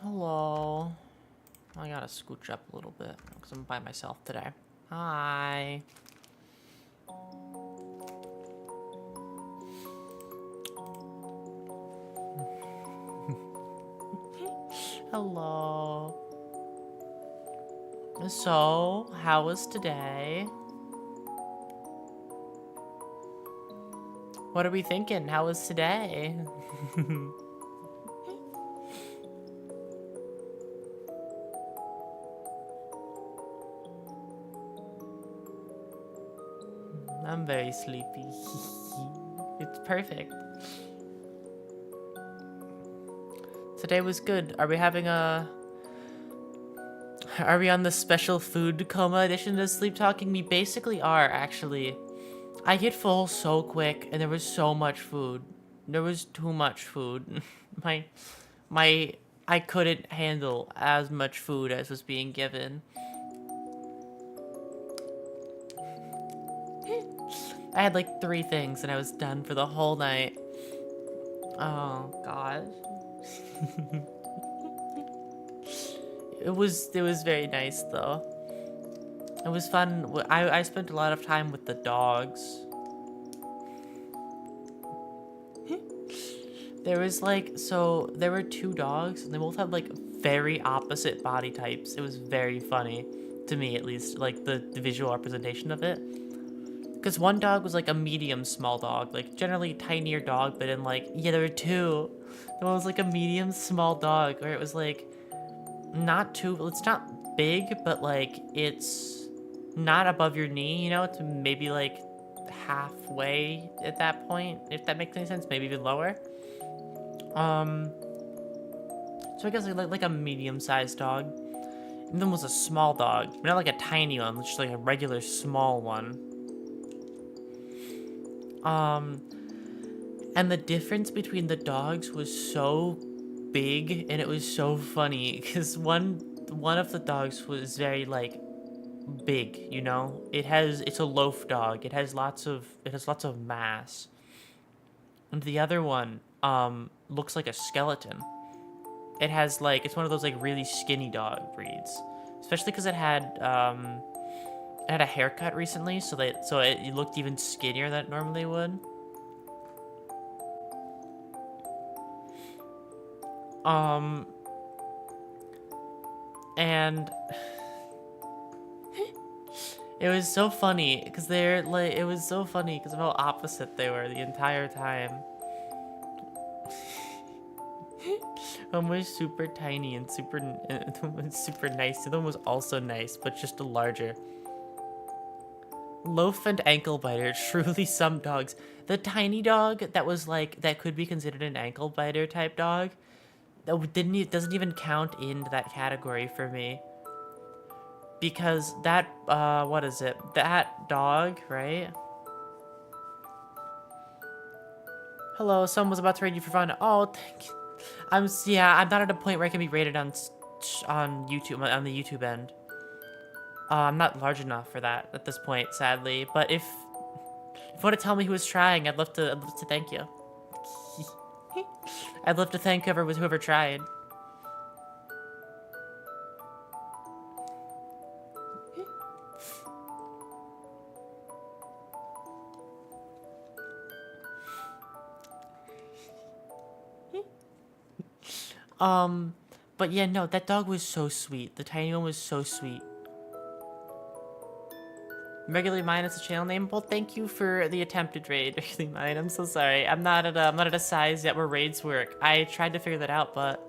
Hello. I gotta scooch up a little bit because I'm by myself today. Hi. Hello. So, how was today? What are we thinking? How was today? I'm very sleepy. It's perfect. Today was good. Are we having a... Are we on the special food coma edition of Sleep Talking? We basically are, actually. I get full so quick, and there was so much food. There was too much food. my... I couldn't handle as much food as was being given. I had like 3 things, and I was done for the whole night. Oh, gosh. It was very nice though. It was fun. I spent a lot of time with the dogs. There was like, so there were 2 dogs and they both had like very opposite body types. It was very funny to me, at least, like the visual representation of it. Because one dog was like a medium small dog, like generally tinier dog, but in like, yeah, there were 2. The one was like a medium small dog where it was like, not too, it's not big, but like it's not above your knee, you know, it's maybe like halfway at that point, if that makes any sense, maybe even lower. So I guess like a medium-sized dog. And then was a small dog, but not like a tiny one, just like a regular small one. And the difference between the dogs was so big, and it was so funny because one of the dogs was very like big, you know. It's a loaf dog. It has lots of mass. And the other one looks like a skeleton. It has like, it's one of those like really skinny dog breeds, especially because it had a haircut recently, so it looked even skinnier than it normally would. And it was so funny because they're like, it was so funny because of how opposite they were the entire time. One was super tiny and super nice. The other one was also nice, but just a larger. Loaf and ankle biter, truly some dogs. The tiny dog that was like, that could be considered an ankle biter type dog, doesn't even count into that category for me. Because that, what is it? That dog, right? Hello, someone was about to rate you for fun. Oh, thank you. I'm not at a point where I can be rated on YouTube, on the YouTube end. I'm not large enough for that at this point, sadly. But if you want to tell me who was trying, I'd love to thank you. I'd love to thank whoever tried. But yeah, no, that dog was so sweet. The tiny one was so sweet. Regularly Mine is the channel name. Well, thank you for the attempted raid, Regularly Mine. I'm so sorry. I'm not at a size yet where raids work. I tried to figure that out, but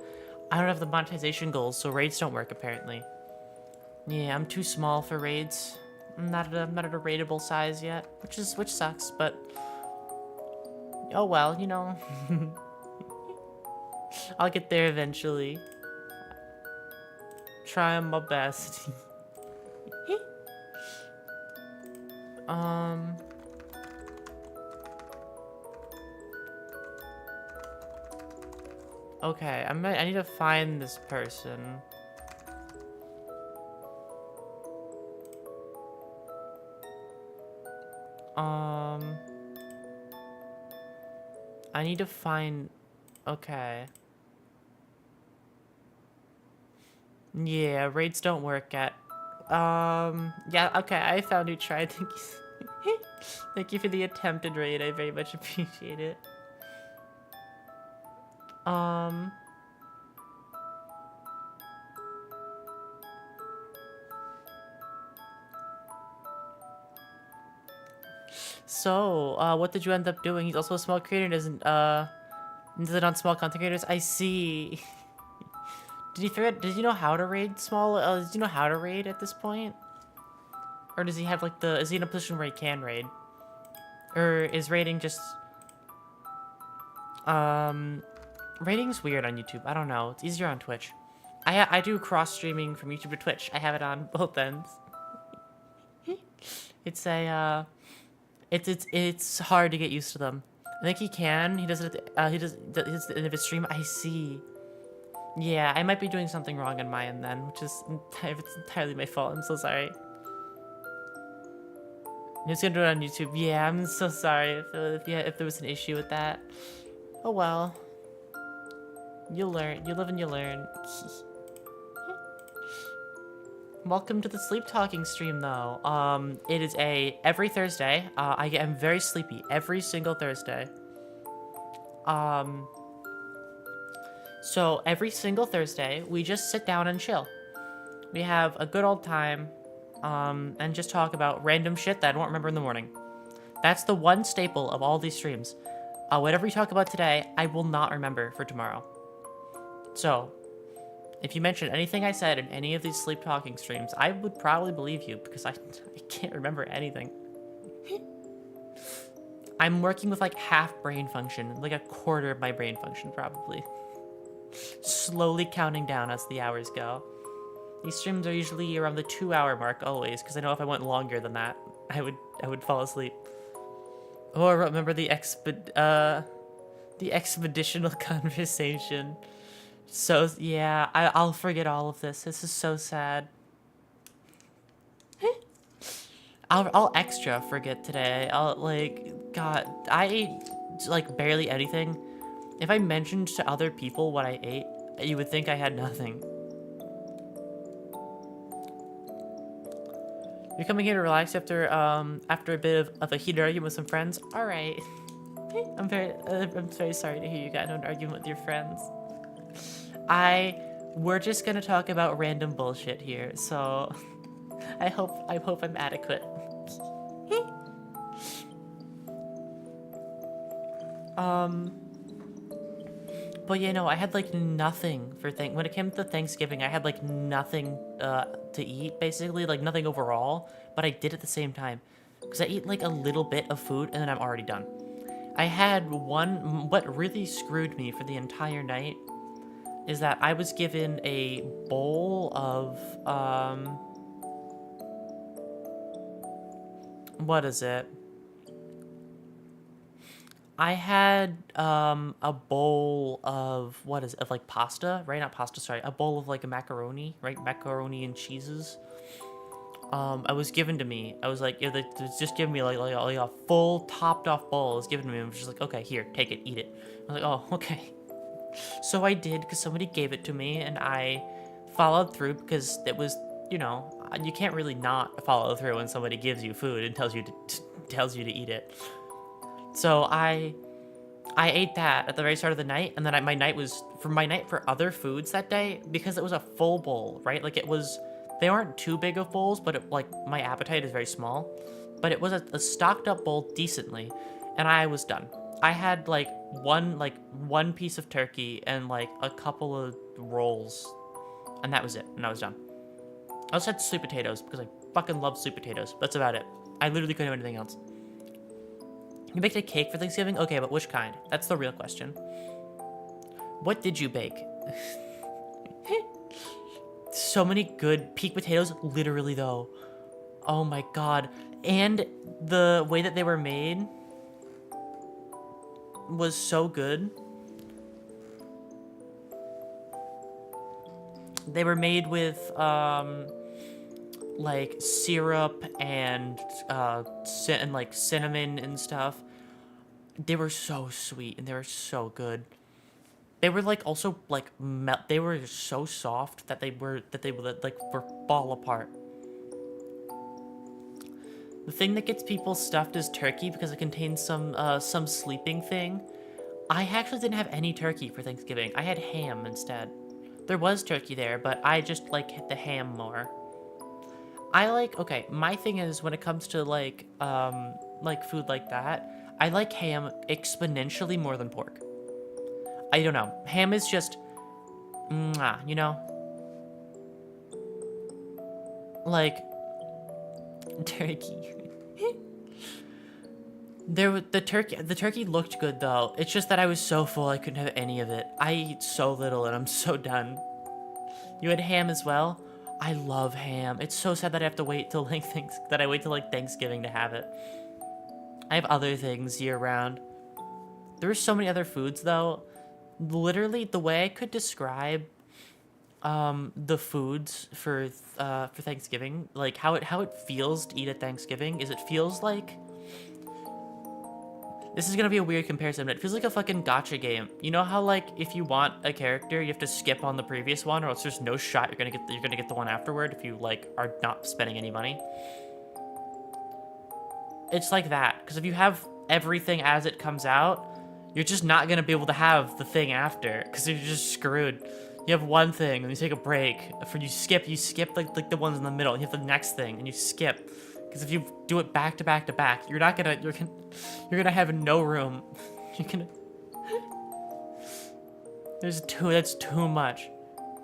I don't have the monetization goals, so raids don't work apparently. Yeah, I'm too small for raids. I'm not at a raidable size yet, which sucks, but oh well, you know. I'll get there eventually. Trying my best. Okay, I need to find this person. I need to find... Okay. Yeah, raids don't work at... Yeah, okay, I found you, tried. Thank you. Thank you for the attempted raid. I very much appreciate it. So, what did you end up doing? He's also a small creator, doesn't it on small content creators? I see. Did he forget? Did you know how to raid small? Did you know how to raid at this point? Or does he have like the? Is he in a position where he can raid? Or is raiding just? Raiding's weird on YouTube. I don't know. It's easier on Twitch. I do cross streaming from YouTube to Twitch. I have it on both ends. It's a it's hard to get used to them. I think he can. He does it. He does at the end of his stream. I see. Yeah, I might be doing something wrong on my end then, which is it's entirely my fault. I'm so sorry. He's gonna do it on YouTube. Yeah, I'm so sorry if there was an issue with that. Oh well. You'll learn. You live and you learn. Welcome to the sleep talking stream though. It is every Thursday. I'm very sleepy every single Thursday. So every single Thursday, we just sit down and chill. We have a good old time, and just talk about random shit that I don't remember in the morning. That's the one staple of all these streams. Whatever we talk about today, I will not remember for tomorrow. So, if you mention anything I said in any of these sleep talking streams, I would probably believe you because I can't remember anything. I'm working with like half brain function, like a quarter of my brain function probably. Slowly counting down as the hours go. These streams are usually around the 2-hour mark always, because I know if I went longer than that, I would fall asleep. Or remember the expeditional conversation. So yeah, I'll forget all of this. This is so sad. I'll extra forget today. God, I ate like barely anything. If I mentioned to other people what I ate, you would think I had nothing. You're coming here to relax after a bit of a heated argument with some friends. All right. I'm very sorry to hear you got into an argument with your friends. We're just gonna talk about random bullshit here, so I hope I'm adequate. But you know, I had like nothing for when it came to Thanksgiving. I had like nothing to eat, basically, like nothing overall. But I did at the same time because I eat like a little bit of food and then I'm already done. I had what really screwed me for the entire night is that I was given a bowl of what is it? I had a bowl of of like pasta, right? Not pasta, sorry. A bowl of like a macaroni, right? Macaroni and cheeses. I was given to me. I was like, yeah, they just giving me like a full topped off bowl. It was given to me. I was just like, okay, here, take it, eat it. I was like, oh, okay. So I did because somebody gave it to me, and I followed through because it was, you know, you can't really not follow through when somebody gives you food and tells you to eat it. So I ate that at the very start of the night, and then my night for other foods that day, because it was a full bowl, right? Like they weren't too big of bowls, but like my appetite is very small, but it was a stocked up bowl decently, and I was done. I had like one piece of turkey and like a couple of rolls, and that was it, and I was done. I also had sweet potatoes because I fucking love sweet potatoes. That's about it. I literally couldn't have anything else. You baked a cake for Thanksgiving? Okay, but which kind? That's the real question. What did you bake? So many good peak potatoes, literally though. Oh my god. And the way that they were made was so good. They were made with like syrup and like cinnamon and stuff. They were so sweet and they were so good. They were like also like they were so soft that they would like were fall apart. The thing that gets people stuffed is turkey because it contains some sleeping thing. I actually didn't have any turkey for Thanksgiving. I had ham instead. There was turkey there, but I just like the ham more. I like, okay, my thing is when it comes to like food like that, I like ham exponentially more than pork. I don't know. Ham is just, you know? Like, turkey. The turkey looked good though. It's just that I was so full I couldn't have any of it. I eat so little and I'm so done. You had ham as well? I love ham. It's so sad that I have to wait till like Thanksgiving to have it. I have other things year round. There are so many other foods though. Literally, the way I could describe the foods for Thanksgiving, like how it feels to eat at Thanksgiving, is it feels like, this is gonna be a weird comparison, but it feels like a fucking gacha game. You know how like if you want a character, you have to skip on the previous one, or else there's no shot you're gonna get the one afterward if you like are not spending any money. It's like that, because if you have everything as it comes out, you're just not gonna be able to have the thing after, because you're just screwed. You have one thing, and you take a break. You skip like the ones in the middle. And you have the next thing, and you skip. Because if you do it back to back to back, you're gonna have no room. That's too much.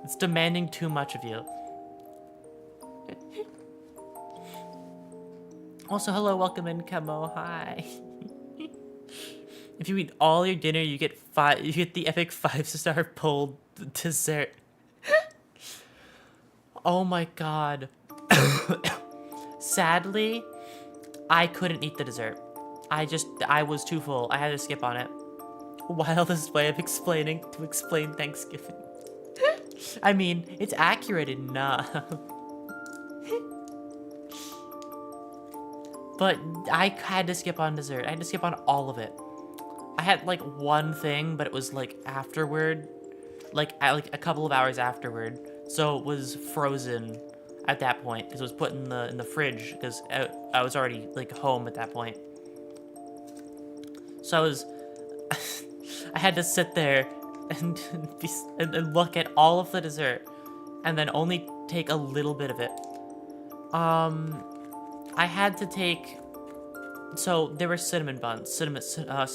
It's demanding too much of you. Also, hello, welcome in, Camo. Hi. If you eat all your dinner, you get the epic 5-star pulled dessert. Oh my god. Sadly, I couldn't eat the dessert. I was too full. I had to skip on it. Wildest way of explain Thanksgiving. I mean, it's accurate enough. But I had to skip on dessert. I had to skip on all of it. I had like one thing, but it was like afterward, like a couple of hours afterward. So it was frozen at that point because it was put in the fridge because I was already like home at that point. So I had to sit there and look at all of the dessert and then only take a little bit of it. I had to take, so there were cinnamon buns, cinnabuns,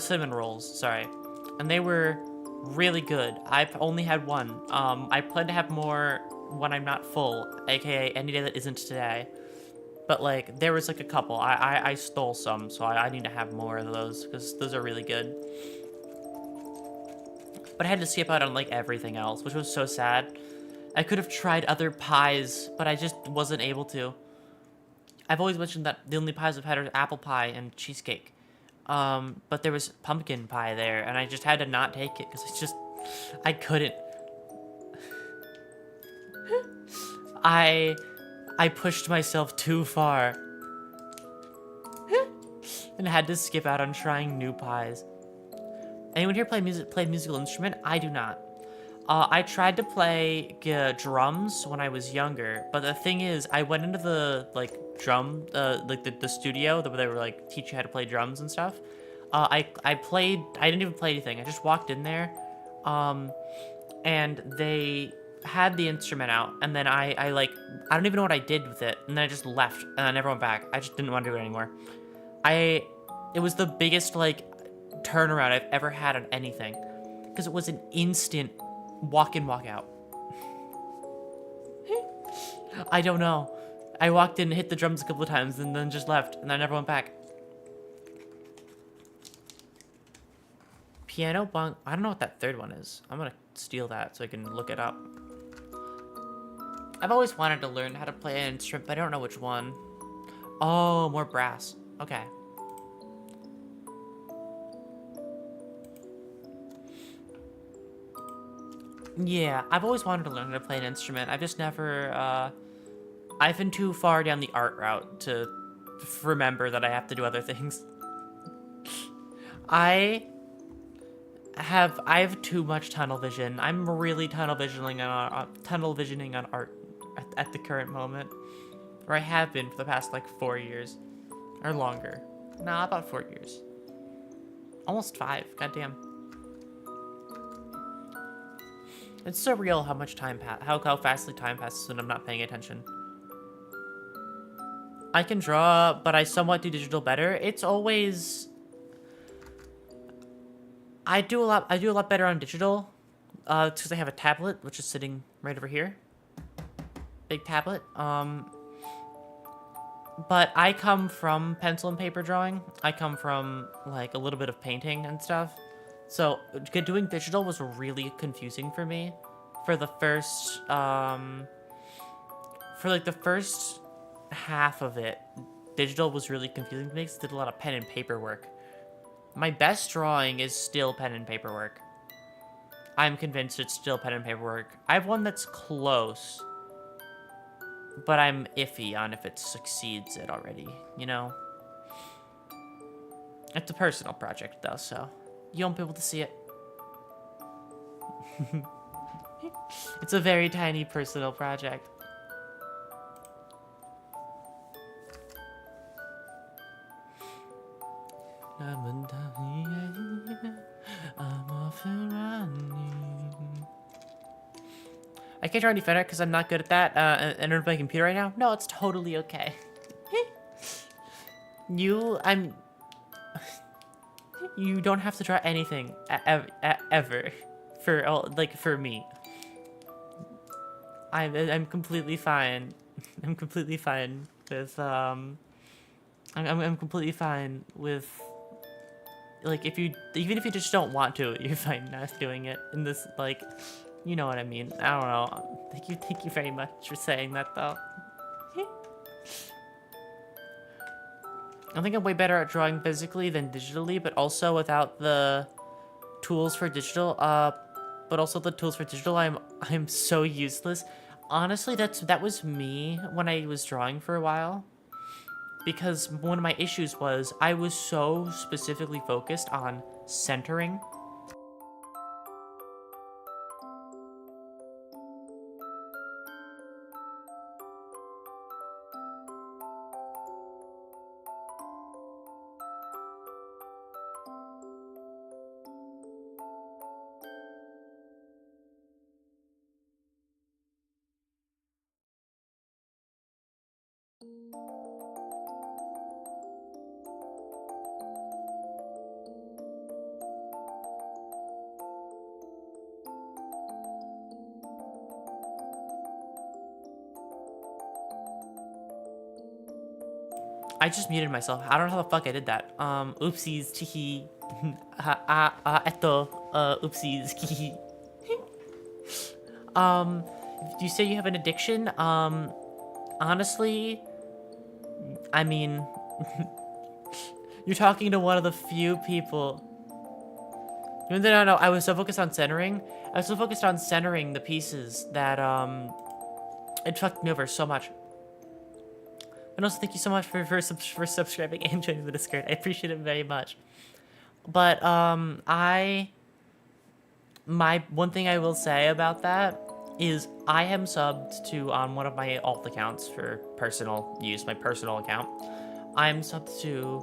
cinnamon rolls, sorry. And they were really good. I've only had one. I plan to have more when I'm not full, aka any day that isn't today. But like, there was like a couple. I stole some, so I need to have more of those, because those are really good. But I had to skip out on like everything else, which was so sad. I could have tried other pies, but I just wasn't able to. I've always mentioned that the only pies I've had are apple pie and cheesecake. But there was pumpkin pie there, and I just had to not take it, because I couldn't. I pushed myself too far. And had to skip out on trying new pies. Anyone here play musical instrument? I do not. I tried to play drums when I was younger, but the thing is, I went into the the studio where they were like teach you how to play drums and stuff. I didn't even play anything. I just walked in there, and they had the instrument out, and then I don't even know what I did with it, and then I just left, and I never went back. I just didn't want to do it anymore. It was the biggest like turnaround I've ever had on anything, because it was an instant walk in, walk out. I don't know. I walked in, hit the drums a couple of times, and then just left, and I never went back. Piano bong. I don't know what that third one is. I'm gonna steal that so I can look it up. I've always wanted to learn how to play an instrument, but I don't know which one. Oh, more brass. Okay. Yeah, I've always wanted to learn how to play an instrument. I've just never, I've been too far down the art route to remember that I have to do other things. I I have too much tunnel vision. I'm really tunnel visioning on art at the current moment, or I have been for the past like 4 years or longer. Nah, about 4 years, almost 5. Goddamn, it's surreal how much time how fastly time passes when I'm not paying attention. I can draw, but I somewhat do digital better. It's always I do a lot better on digital, because I have a tablet, which is sitting right over here. Big tablet. But I come from pencil and paper drawing. I come from like a little bit of painting and stuff. So doing digital was really confusing for me for the first, for like the first half of it. Digital was really confusing to me because I did a lot of pen and paper work. My best drawing is still pen and paper work. I'm convinced it's still pen and paper work. I have one that's close, but I'm iffy on if it succeeds it already, you know? It's a personal project, though, so you won't be able to see it. It's a very tiny personal project. I'm often running. I can't draw any better because I'm not good at that. And on my computer right now? No, it's totally okay. You don't have to draw anything ever for me. I'm completely fine. I'm completely fine with I'm completely fine with, like, even if you just don't want to, you're fine not doing it in this, like, you know what I mean. I don't know. Thank you very much for saying that, though. I think I'm way better at drawing physically than digitally, but also without the tools for digital. But also the tools for digital, I'm so useless. Honestly, that was me when I was drawing for a while. Because one of my issues was I was so specifically focused on centering. I just muted myself. I don't know how the fuck I did that. Oopsies, teehee. Oopsies, teehee. You say you have an addiction? Honestly, I mean, you're talking to one of the few people. No, I was so focused on centering. I was so focused on centering the pieces that, it fucked me over so much. And also, thank you so much for subscribing and joining the Discord. I appreciate it very much. But, my one thing I will say about that is I am subbed to, on one of my alt accounts for personal use, my personal account. I'm subbed to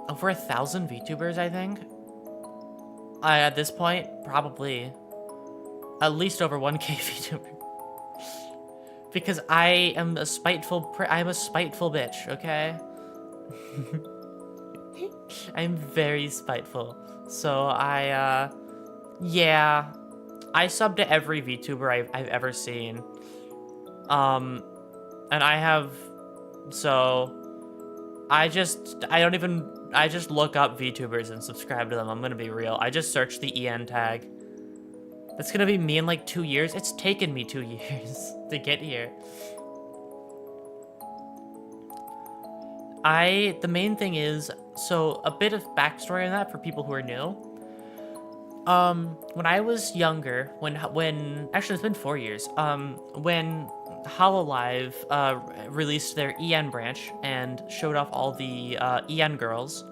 over 1,000 VTubers, I think. At this point, probably at least over 1K VTuber. Because I am a spiteful bitch, okay? I'm very spiteful. So yeah. I sub to every VTuber I've ever seen. And I have, so I just look up VTubers and subscribe to them. I'm gonna be real. I just searched the EN tag. That's gonna be me in like 2 years. It's taken me 2 years to get here. The main thing is, so a bit of backstory on that for people who are new. When I was younger, actually it's been 4 years, when Hololive, released their EN branch and showed off all the, EN girls,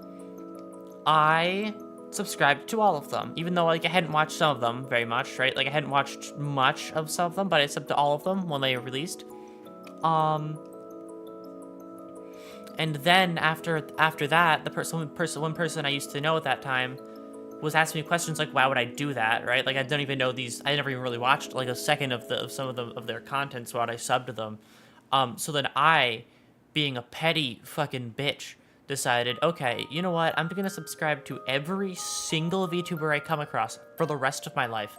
I subscribed to all of them, even though like I hadn't watched some of them very much, right? Like I hadn't watched much of some of them, but I subbed to all of them when they were released. And then after that, one person I used to know at that time was asking me questions like, why would I do that, right? Like I don't even know these. I never even really watched like a second of some of their content, so I subbed to them. So then I, being a petty fucking bitch, decided, okay, you know what? I'm gonna subscribe to every single VTuber I come across for the rest of my life,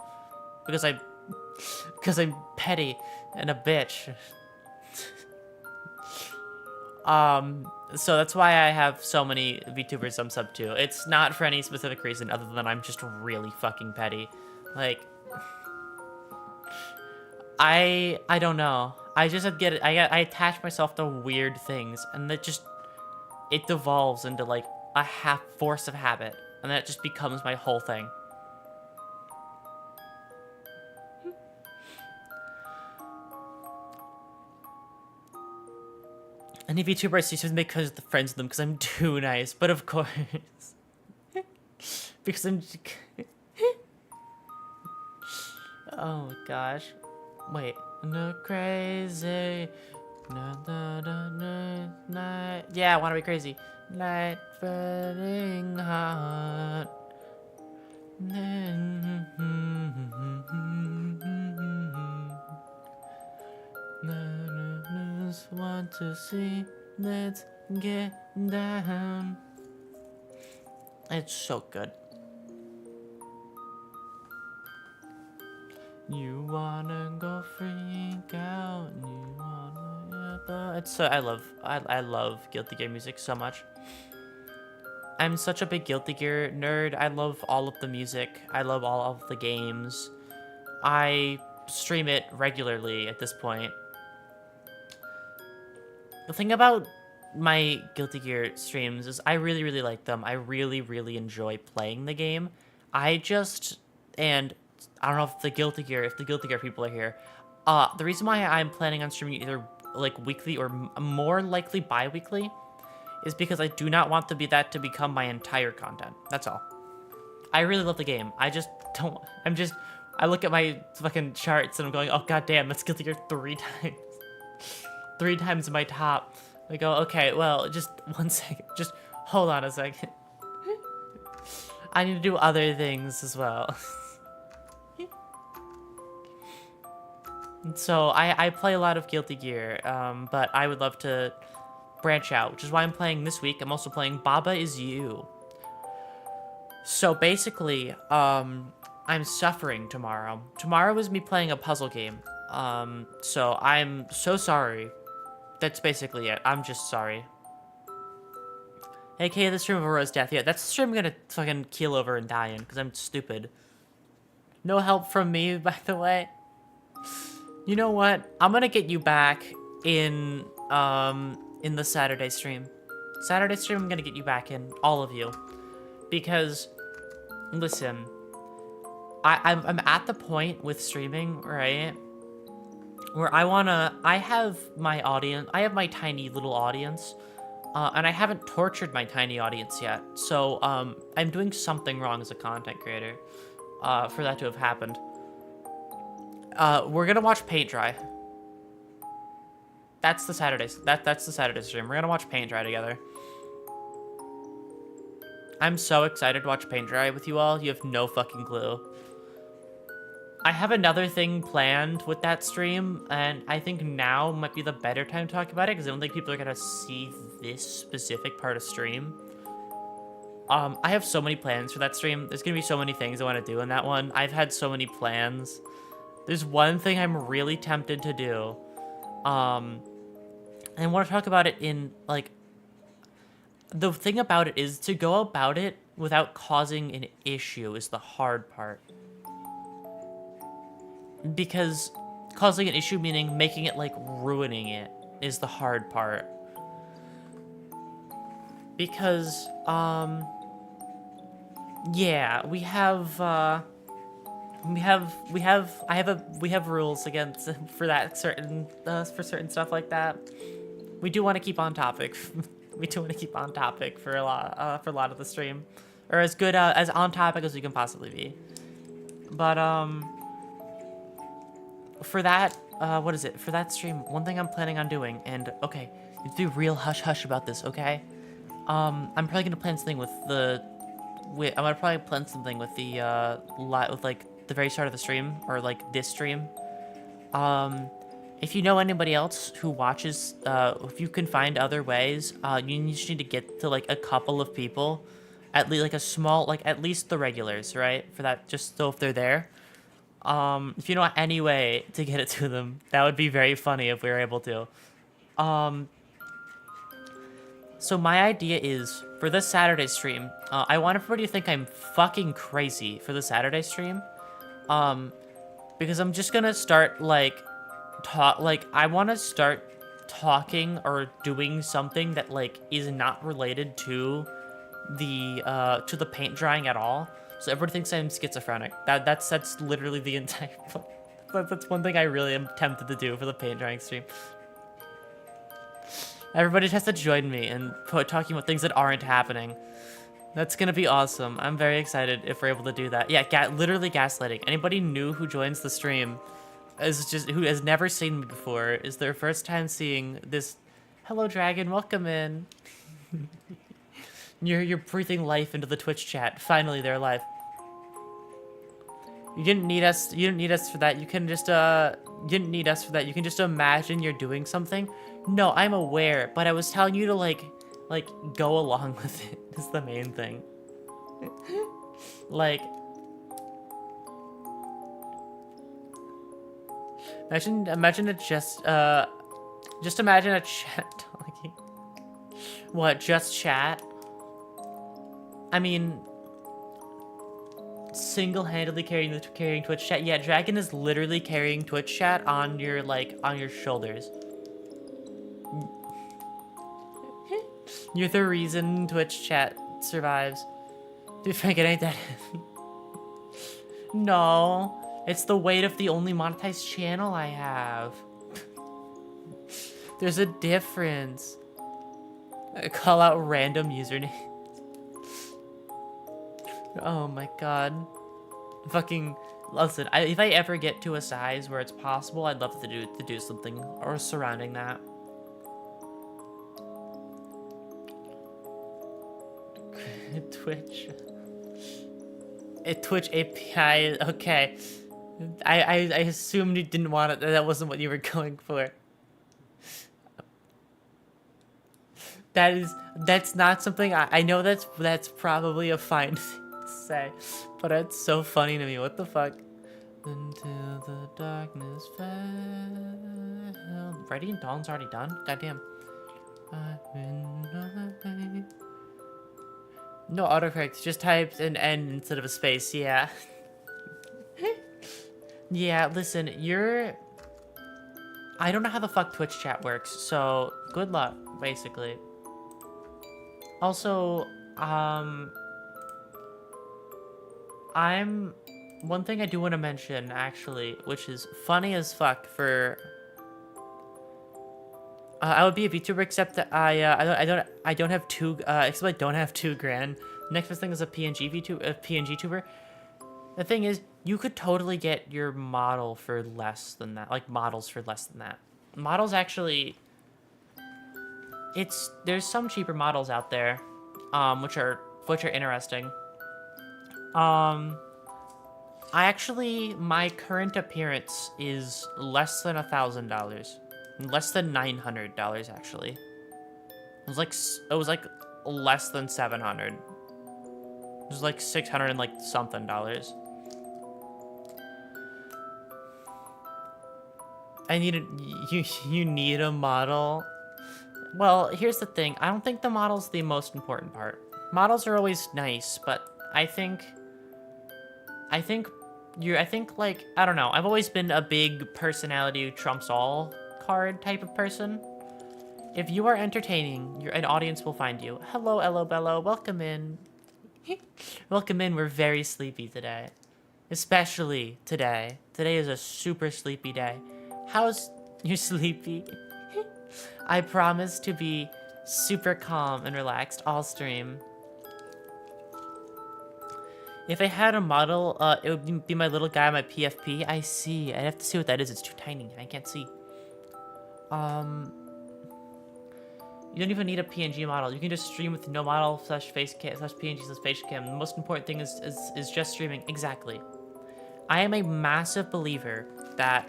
because I'm petty and a bitch. So that's why I have so many VTubers I'm sub to. It's not for any specific reason other than I'm just really fucking petty. Like, I don't know. I just I attach myself to weird things, and it devolves into like a force of habit, and that just becomes my whole thing. Any VTuber I see just because the friends with them because I'm too nice, but of course, because I'm. Oh my gosh, wait, no crazy, night. Yeah, I want to be crazy. Night burning hot. Want to see, let's get down. It's so good. You wanna go freak out, you wanna it's so I love Guilty Gear music so much. I'm such a big Guilty Gear nerd. I love all of the music. I love all of the games. I stream it regularly at this point. The thing about my Guilty Gear streams is I really, really like them. I really, really enjoy playing the game. And I don't know if the Guilty Gear people are here. The reason why I'm planning on streaming either like weekly or more likely bi-weekly is because I do not want to become my entire content. That's all. I really love the game. I look at my fucking charts and I'm going, oh god damn, that's Guilty Gear 3 times. 3 times in my top. I go, okay, well, just 1 second. Just hold on a second. I need to do other things as well. So I play a lot of Guilty Gear, but I would love to branch out, which is why I'm playing this week. I'm also playing Baba Is You. So basically, I'm suffering tomorrow. Tomorrow is me playing a puzzle game. So I'm so sorry. That's basically it. I'm just sorry. AKA the stream of Aurora's death. Yeah, that's the stream I'm gonna fucking keel over and die in, because I'm stupid. No help from me, by the way. You know what? I'm gonna get you back in the Saturday stream. Saturday stream, I'm gonna get you back in, all of you. Because, listen, I'm at the point with streaming, right? Where I have my audience, I have my tiny little audience, and I haven't tortured my tiny audience yet. So, I'm doing something wrong as a content creator, for that to have happened. We're gonna watch paint dry. That's the Saturday stream. We're gonna watch paint dry together. I'm so excited to watch paint dry with you all. You have no fucking clue. I have another thing planned with that stream, and I think now might be the better time to talk about it, because I don't think people are gonna see this specific part of stream. I have so many plans for that stream. There's gonna be so many things I want to do in that one. I've had so many plans. There's one thing I'm really tempted to do. And I want to talk about it in, like... The thing about it is, to go about it without causing an issue is the hard part. Because causing an issue, meaning making it, like, ruining it, is the hard part. Because, yeah, we have rules against, for certain stuff like that. We do want to keep on topic. We do want to keep on topic for a lot of the stream. or as good as on topic as we can possibly be. But for that, what is it? For that stream, one thing I'm planning on doing, and okay, you be real hush hush about this, okay? I'm probably gonna plan something with the, I'm gonna probably plan something with the with like the very start of the stream, or like this stream. If you know anybody else who watches, if you can find other ways, you just need to get to like a couple of people, at least like a small, like at least the regulars, right? For that, just so if they're there. If you know any way to get it to them, that would be very funny if we were able to. So my idea is, for this Saturday stream, I want everybody to think I'm fucking crazy for the Saturday stream. Because I'm just gonna start, like, I want to start talking or doing something that, like, is not related to the paint drying at all. So everybody thinks I'm schizophrenic. That's literally the entire... That's one thing I really am tempted to do for the paint drying stream. Everybody just has to join me and talking about things that aren't happening. That's gonna be awesome. I'm very excited if we're able to do that. Yeah, literally gaslighting. Anybody new who joins the stream who has never seen me before, is their first time seeing this. Hello, Dragon. Welcome in. You're breathing life into the Twitch chat. Finally, they're alive. You didn't need us. You didn't need us for that. You can just You didn't need us for that. You can just imagine you're doing something. No, I'm aware, but I was telling you to like go along with it. Is the main thing. Like, imagine it just imagine a chat talking. What, just chat? I mean, single-handedly carrying Twitch chat. Yeah, Dragon is literally carrying Twitch chat on your shoulders. You're the reason Twitch chat survives. Dude, Frank, it ain't that heavy. No, it's the weight of the only monetized channel I have. There's a difference. I call out random usernames. Oh my god. Fucking listen, if I ever get to a size where it's possible, I'd love to do something or surrounding that. Twitch API, okay. I assumed you didn't want it, that wasn't what you were going for. That's not something, I know that's probably a fine thing to say, but it's so funny to me, what the fuck? Until the darkness fell. Radiant Dawn's already done? Goddamn. No autocorrect, just typed an N instead of a space, yeah. Yeah, listen, I don't know how the fuck Twitch chat works, so good luck, basically. Also, one thing I do want to mention, actually, which is funny as fuck for... I would be a VTuber, except that I don't have except I don't have $2,000. Next best thing is a PNG tuber. The thing is, you could totally get your model for less than that, like models for less than that. Models actually, there's some cheaper models out there, which are interesting. My current appearance is less than $1,000. Less than $900, actually. It was like less than 700. It was like 600 and like something dollars. You need a model. Well, here's the thing. I don't think the model's the most important part. Models are always nice, but I think like, I don't know. I've always been a big personality who trumps all card type of person. If you are entertaining, an audience will find you. Hello, Ello Bello. Welcome in. Welcome in. We're very sleepy today. Especially today. Today is a super sleepy day. How's you sleepy? I promise to be super calm and relaxed all stream. If I had a model, it would be my little guy, my PFP. I see. I'd have to see what that is. It's too tiny. I can't see. You don't even need a PNG model. You can just stream with no model slash face cam slash PNG slash face cam. The most important thing is just streaming. Exactly. I am a massive believer that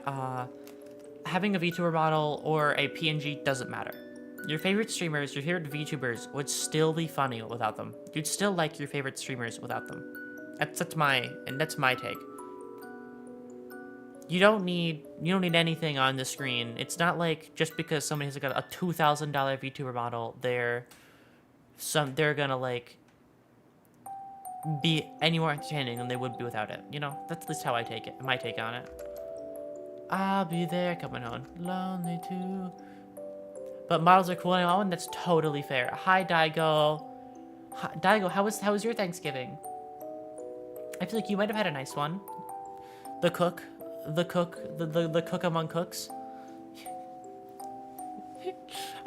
having a VTuber model or a PNG doesn't matter. Your favorite streamers, your favorite VTubers would still be funny without them. You'd still like your favorite streamers without them. That's my take. You don't need anything on the screen. It's not like just because somebody has like a $2,000 VTuber model, they're gonna like be any more entertaining than they would be without it. You know, that's at least how I take it. My take on it. I'll be there coming home, lonely too. But models are cool and that's totally fair. Hi, Daigo. Hi, Daigo, how was your Thanksgiving? I feel like you might have had a nice one. The cook among cooks.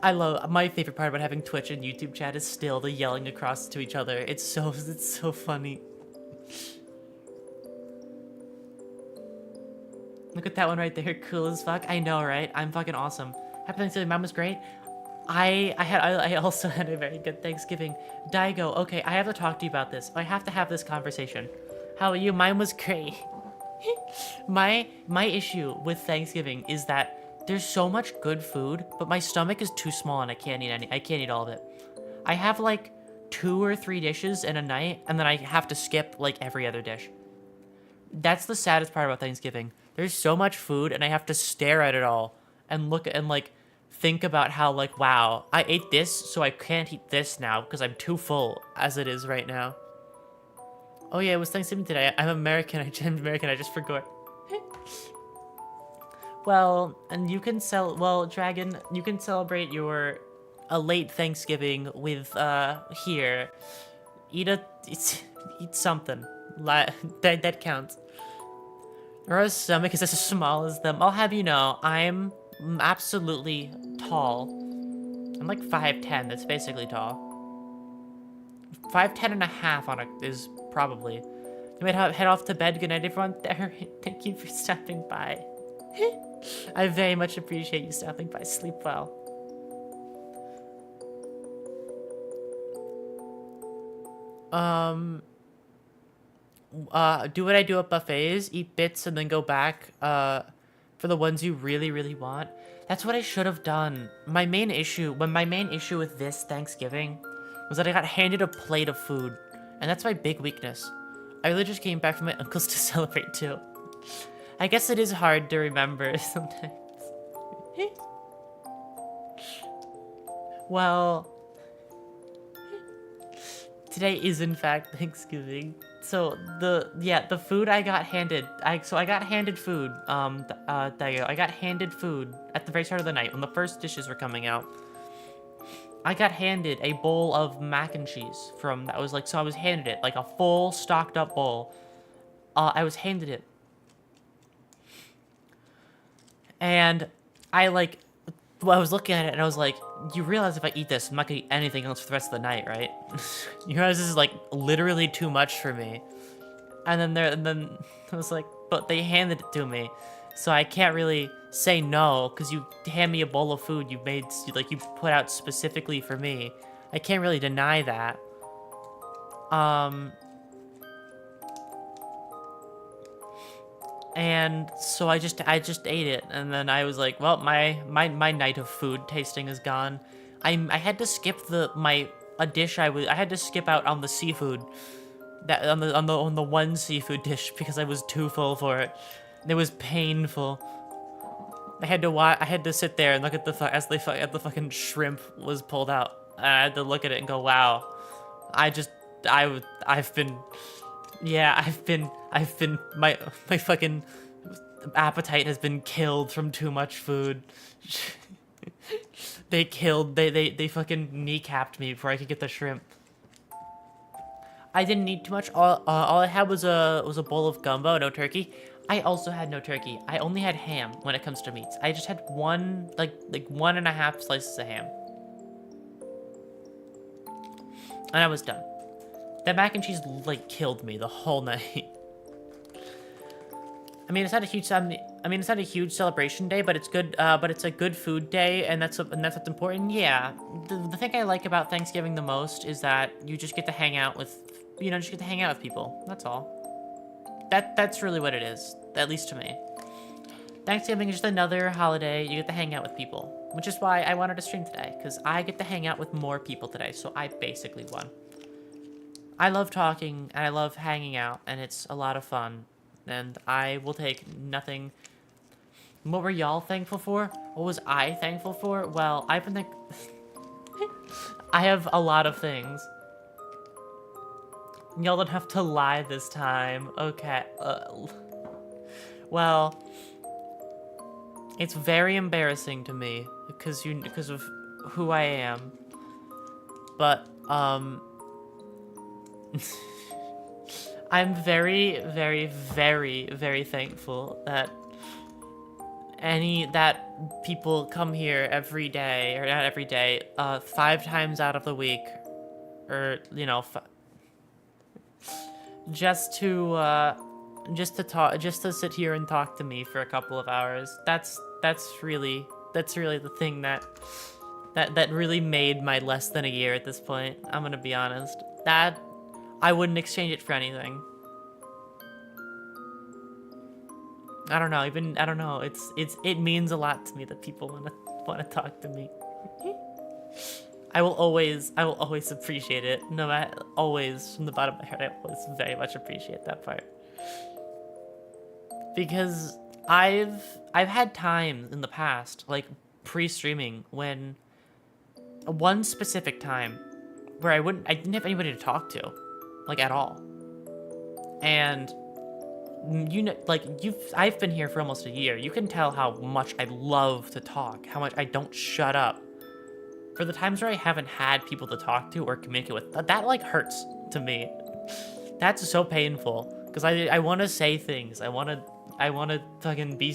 I love, my favorite part about having Twitch and YouTube chat is still the yelling across to each other. It's so funny. Look at that one right there, cool as fuck. I know, right? I'm fucking awesome. Happy Thanksgiving, mine was great. I also had a very good Thanksgiving. Daigo, okay, I have to talk to you about this. I have to have this conversation. How are you? Mine was great. My issue with Thanksgiving is that there's so much good food, but my stomach is too small and I can't eat all of it. I have like 2 or 3 dishes in a night, and then I have to skip like every other dish. That's the saddest part about Thanksgiving. There's so much food and I have to stare at it all and look and like think about how like, wow, I ate this, so I can't eat this now because I'm too full as it is right now. Oh yeah, it was Thanksgiving today. I'm American. I just forgot. Well, and you can Dragon, you can celebrate a late Thanksgiving with here. Eat something. That counts. Aurora's stomach is as small as them. I'll have you know, I'm absolutely tall. I'm like 5'10". That's basically tall. 5'10" and a half is probably. You might head off to bed. Good night, everyone. Thank you for stopping by. I very much appreciate you stopping by. Sleep well. Do what I do at buffets. Eat bits and then go back for the ones you really, really want. That's what I should have done. My main issue with this Thanksgiving was that I got handed a plate of food, and that's my big weakness. I really just came back from my uncle's to celebrate too. I guess it is hard to remember sometimes. Well, today is in fact Thanksgiving. So the food I got handed, I got handed food. I got handed food at the very start of the night when the first dishes were coming out. I got handed a bowl of mac and cheese I was handed it, like a full stocked up bowl. I was handed it. And I was looking at it and I was like, you realize if I eat this, I'm not gonna eat anything else for the rest of the night, right? You realize this is like literally too much for me. And then I was like, but they handed it to me. So I can't really say no, because you hand me a bowl of food you put out specifically for me. I can't really deny that. And so I just ate it, and then I was like, well, my night of food tasting is gone. I had to skip a dish I had to skip out on the seafood, that on the one seafood dish because I was too full for it. It was painful. I had to sit there and look at the fucking shrimp was pulled out. And I had to look at it and go, wow. I've been my fucking appetite has been killed from too much food. They fucking kneecapped me before I could get the shrimp. I didn't eat too much. All I had was a bowl of gumbo, no turkey. I also had no turkey. I only had ham when it comes to meats. I just had one, like 1.5 slices of ham. And I was done. That mac and cheese, like, killed me the whole night. I mean, it's not a huge. It's not a huge celebration day, but it's good. But it's a good food day, and that's what's important. Yeah, the thing I like about Thanksgiving the most is that you just get to hang out with, just get to hang out with people. That's all. That's really what it is, at least to me. Thanksgiving is just another holiday. You get to hang out with people, which is why I wanted to stream today, because I get to hang out with more people today. So I basically won. I love talking and I love hanging out, and it's a lot of fun. And I will take nothing. What were y'all thankful for? What was I thankful for? Well, I've been I have a lot of things. Y'all don't have to lie this time. Okay. Well, it's very embarrassing to me because of who I am. But I'm very, very, very, very thankful that people come here every day, or not every day, 5 times out of the week, or just to talk, just to sit here and talk to me for a couple of hours. That's really the thing that really made my less than a year at this point. I'm gonna be honest. That I wouldn't exchange it for anything. I don't know. It means a lot to me that people wanna talk to me. I will always appreciate it. No matter, always from the bottom of my heart, I always very much appreciate that part. Because I've had times in the past, like pre-streaming, when one specific time where I didn't have anybody to talk to, like at all. And I've been here for almost a year. You can tell how much I love to talk, how much I don't shut up. For the times where I haven't had people to talk to or communicate with, that like hurts to me. That's so painful because I want to say things. I want to fucking be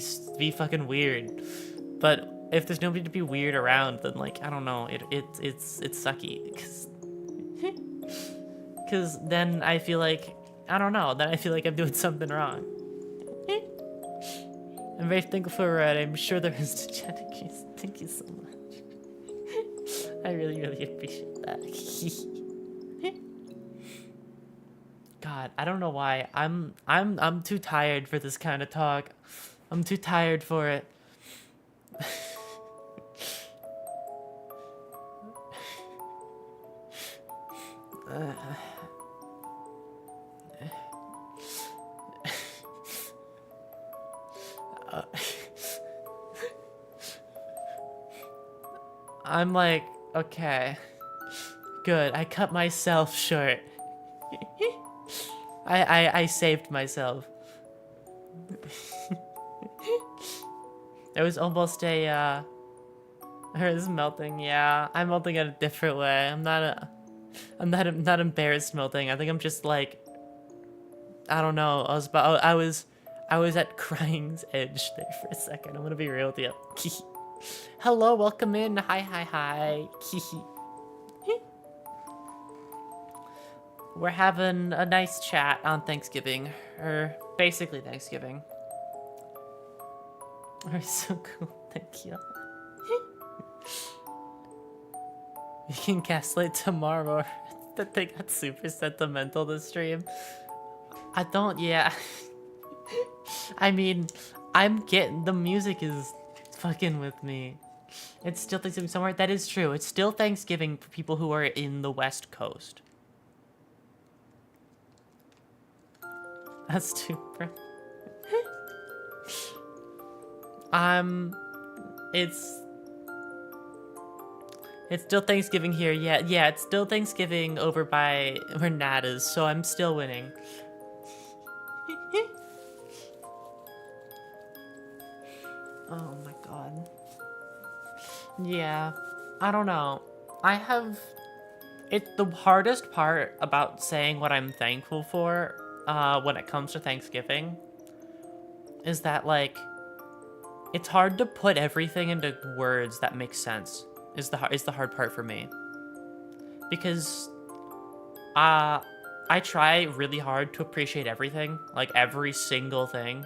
fucking weird. But if there's nobody to be weird around, then like I don't know, it's sucky. Cause then I feel like Then I feel like I'm doing something wrong. I'm very thankful for it. I'm sure there is to Genesis. Thank you so much. I really, really appreciate that. God, I don't know why. I'm too tired for this kind of talk. I'm too tired for it. I'm like, okay, good. I cut myself short. I saved myself. It was almost a, hers melting. Yeah, I'm melting in a different way. I'm not embarrassed melting. I think I'm just like, I don't know. I was at crying's edge there for a second. I'm gonna be real with you. Hello, welcome in. Hi. We're having a nice chat on Thanksgiving, or basically Thanksgiving. We're so cool, thank you. We can gaslight tomorrow. That they got super sentimental this stream. Yeah. I mean, I'm getting, the music is fucking with me. It's still Thanksgiving somewhere. That is true. It's still Thanksgiving for people who are in the West Coast. That's super. It's still Thanksgiving here. Yeah, it's still Thanksgiving over by where Nat is, so I'm still winning. Oh my god. Yeah, I don't know. It's the hardest part about saying what I'm thankful for when it comes to Thanksgiving is that, like, it's hard to put everything into words that make sense is the hard part for me. Because I try really hard to appreciate everything, like every single thing.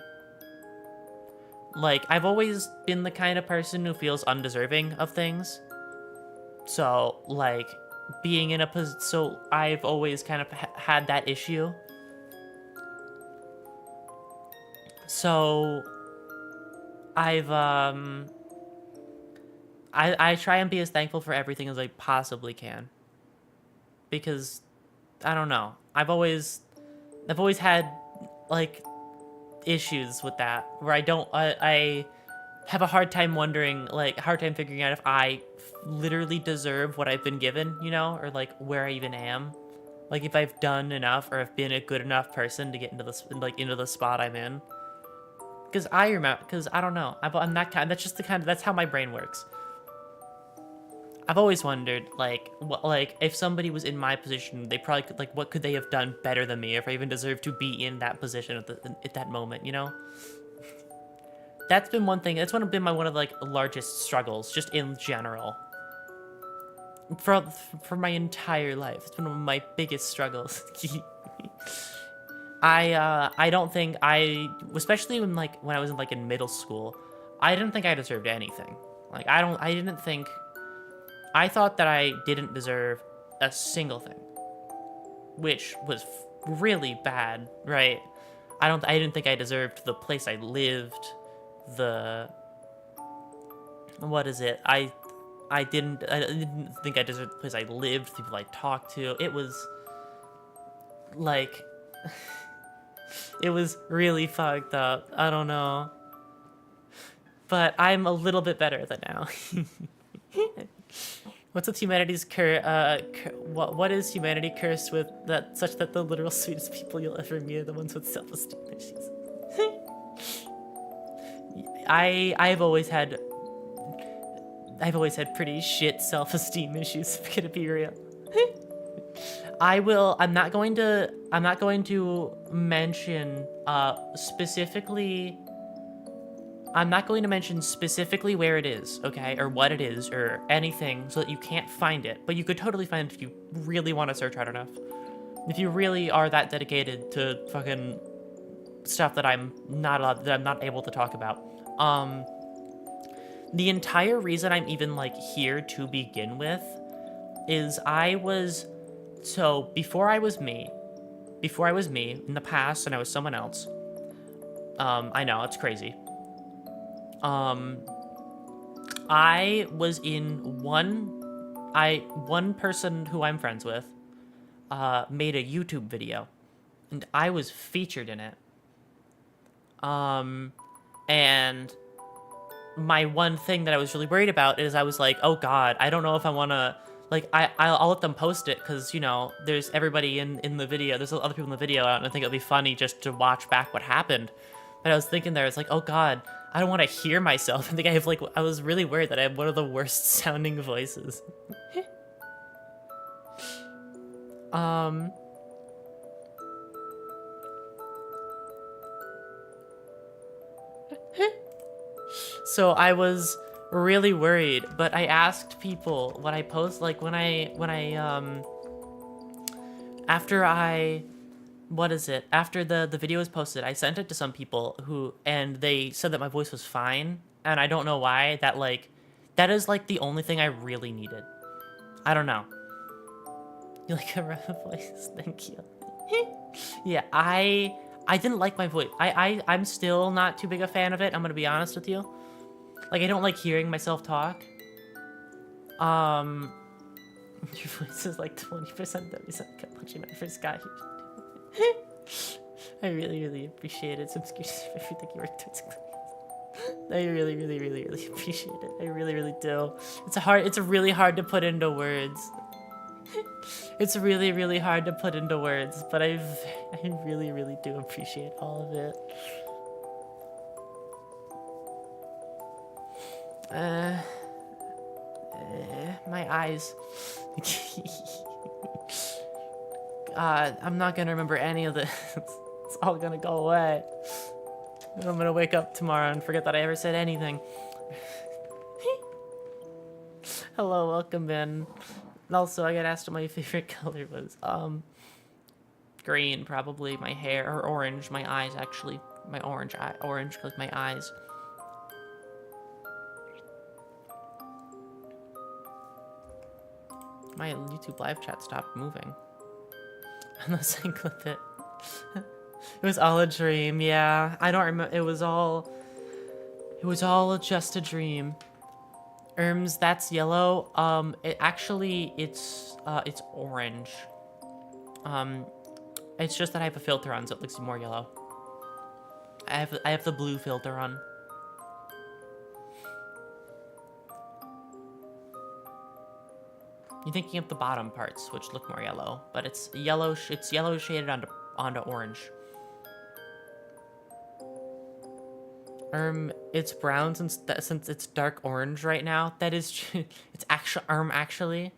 Like, I've always been the kind of person who feels undeserving of things. So, like, being in a position, so I've always kind of had that issue. So, I try and be as thankful for everything as I possibly can. Because, I don't know, I've always had, like, issues with that, where I have a hard time wondering, like, hard time figuring out if I literally deserve what I've been given, you know, or like where I even am, like if I've done enough or have been a good enough person to get into this, like, into the spot I'm in. Because I don't know, I'm that kind. That's just the kind of, that's how my brain works. I've always wondered, like, what, like, if somebody was in my position, they probably could, like, what could they have done better than me, if I even deserve to be in that position at that moment, you know? That's been one thing. That's been one of, like, largest struggles, just in general. For my entire life, it's been one of my biggest struggles. I don't think especially when I was in middle school, I didn't think I deserved anything. Like, I didn't think, I thought that I didn't deserve a single thing, which was really bad, right? I didn't think I deserved the place I lived, what is it? I didn't think I deserved the place I lived, the people I talked to. It was like, it was really fucked up. I don't know. But I'm a little bit better than now. What's with humanity's what is humanity cursed with that such that the literal sweetest people you'll ever meet are the ones with self-esteem issues? I've always had pretty shit self-esteem issues, if I'm gonna be real. I'm not going to mention specifically. I'm not going to mention specifically where it is, okay, or what it is, or anything, so that you can't find it. But you could totally find it if you really want to search hard enough. If you really are that dedicated to fucking stuff that I'm not able to talk about. The entire reason I'm even, like, here to begin with is before I was me in the past, and I was someone else. I know, it's crazy. I was in one person who I'm friends with, made a YouTube video, and I was featured in it. And my one thing that I was really worried about is I was like, oh god, I don't know if I want to, like, I'll let them post it, because, you know, there's everybody in the video, there's other people in the video, and I think it'll be funny just to watch back what happened. But I was thinking there, it's like, oh god, I don't want to hear myself. I think I was really worried that I have one of the worst sounding voices. So I was really worried, but I asked people when I post, like, after the video was posted, I sent it to some people and they said that my voice was fine, and I don't know why. That is, like, the only thing I really needed. I don't know. You like a rough voice? Thank you. Yeah, I didn't like my voice. I'm still not too big a fan of it, I'm gonna be honest with you. Like, I don't like hearing myself talk. Your voice is like 20% that we said when I first got here. I really, really appreciate it. Some excuses for everything you were doing. I really, really, really, really appreciate it. I really, really do. It's really hard to put into words. It's really, really hard to put into words, but I really, really do appreciate all of it. My eyes. I'm not gonna remember any of this. It's all gonna go away. I'm gonna wake up tomorrow and forget that I ever said anything. Hello, welcome in. And also, I got asked what my favorite color was. Green, probably. My hair, or orange. My eyes, actually. My orange, like my eyes. My YouTube live chat stopped moving. Unless I clip it. It was all a dream, yeah. I don't remember. It was all just a dream. That's yellow. It's orange. It's just that I have a filter on, so it looks more yellow. I have the blue filter on. You're thinking of the bottom parts, which look more yellow, but it's yellow. It's yellow shaded onto orange. It's brown since it's dark orange right now. That is, it's actually.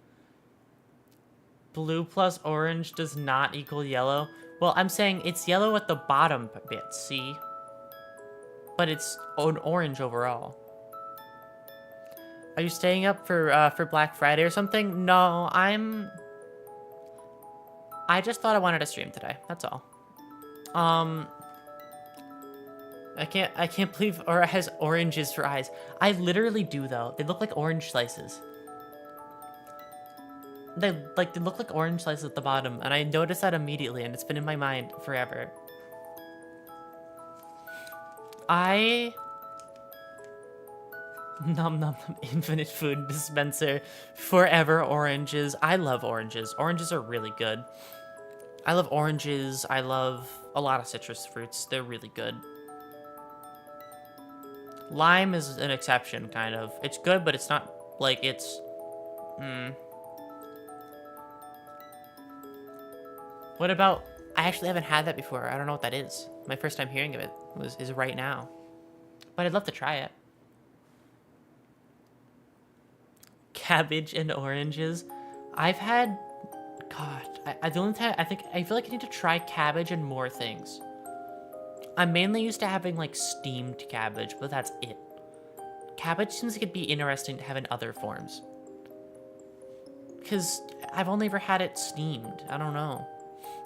Blue plus orange does not equal yellow. Well, I'm saying it's yellow at the bottom bit, see? But it's an orange overall. Are you staying up for Black Friday or something? No, I just thought I wanted to stream today. That's all. I can't believe Aurora has oranges for eyes. I literally do though. They look like orange slices. They look like orange slices at the bottom, and I noticed that immediately, and it's been in my mind forever. Nom nom nom, infinite food dispenser, forever oranges. I love oranges. Oranges are really good. I love oranges. I love a lot of citrus fruits. They're really good. Lime is an exception, kind of. It's good, but it's not, like, it's... What about... I actually haven't had that before. I don't know what that is. My first time hearing of it is right now. But I'd love to try it. Cabbage and oranges. I've had... God, the only time... I feel like I need to try cabbage and more things. I'm mainly used to having, like, steamed cabbage, but that's it. Cabbage seems like it'd be interesting to have in other forms. Because I've only ever had it steamed. I don't know.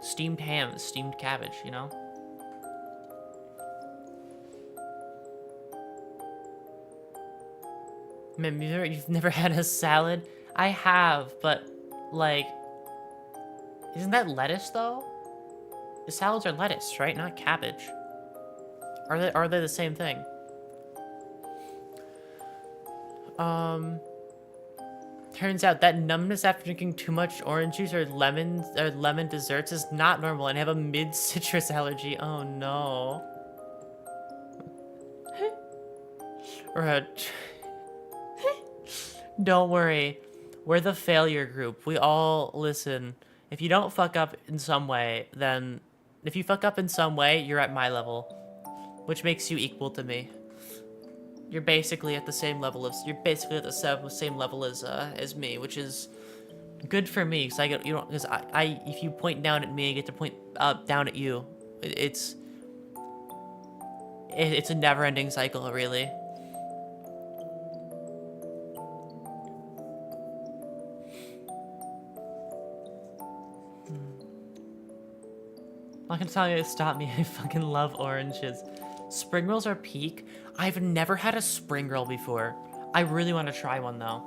Steamed ham, steamed cabbage, you know? Maybe you've never had a salad? I have, but, like... Isn't that lettuce, though? The salads are lettuce, right? Not cabbage. Are they the same thing? Turns out that numbness after drinking too much orange juice or lemon desserts is not normal, and I have a mid-citrus allergy. Oh no. Don't worry. We're the failure group. We all listen. If you don't fuck up in some way, then... If you fuck up in some way, you're at my level. Which makes you equal to me. You're basically at the same level as... You're basically at the same level as me, which is good for me, because I get... You know, because if you point down at me, I get to point down at you. It's a never-ending cycle, really. I'm not gonna tell you to stop me. I fucking love oranges. Spring rolls are peak. I've never had a spring roll before. I really want to try one though.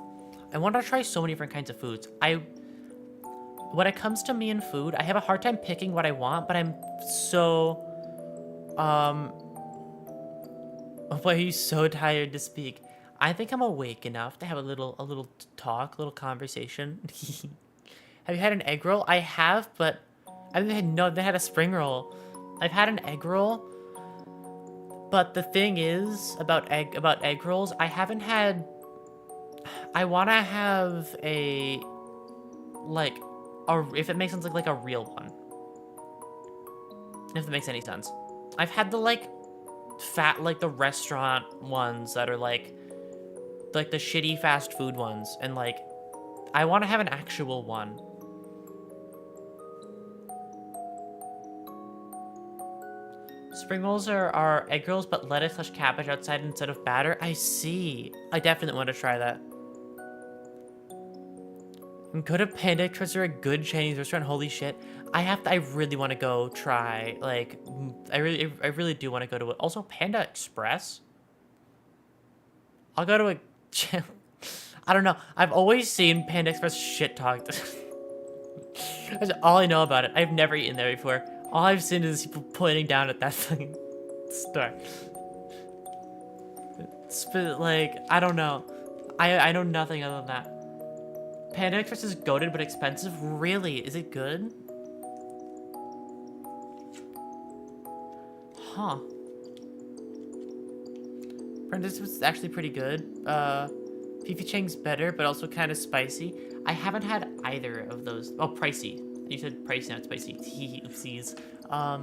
I want to try so many different kinds of foods. When it comes to me and food, I have a hard time picking what I want, but I'm so... Why are you so tired to speak? I think I'm awake enough to have a little talk, a little conversation. Have you had an egg roll? I have, but I've never had a spring roll. I've had an egg roll, but the thing is about egg rolls, I haven't had. I want to have a, like, if it makes sense, like a real one. If it makes any sense. I've had the the restaurant ones that are like the shitty fast food ones, and like, I want to have an actual one. Spring rolls are egg rolls, but lettuce/cabbage outside instead of batter. I see. I definitely want to try that. Go to Panda because they're a good Chinese restaurant. Holy shit. I really want to go try, like, I really do want to go to it. Also, Panda Express. I'll go to a, I don't know. I've always seen Panda Express shit talked. That's all I know about it. I've never eaten there before. All I've seen is people pointing down at that fucking store. But, like, I don't know. I know nothing other than that. Panda Express is goated but expensive. Really? Is it good? Huh. This was actually pretty good. Fifi Chang's better, but also kind of spicy. I haven't had either of those. Oh, pricey. You said pricey, not spicy. Oopsies. I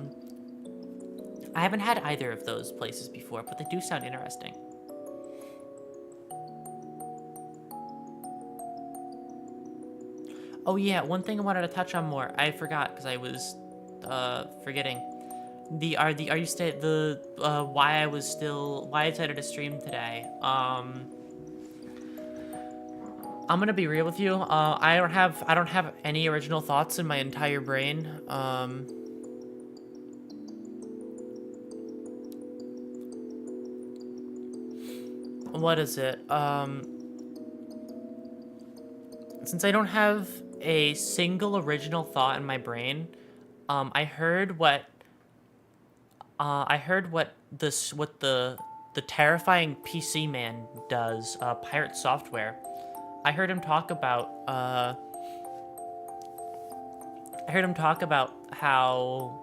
haven't had either of those places before, but they do sound interesting. Oh yeah, one thing I wanted to touch on more. I forgot because I was forgetting. Why I decided to stream today. I'm gonna be real with you. I don't have any original thoughts in my entire brain. What is it? Since I don't have a single original thought in my brain, I heard what the terrifying PC man does, Pirate Software. I heard him talk about how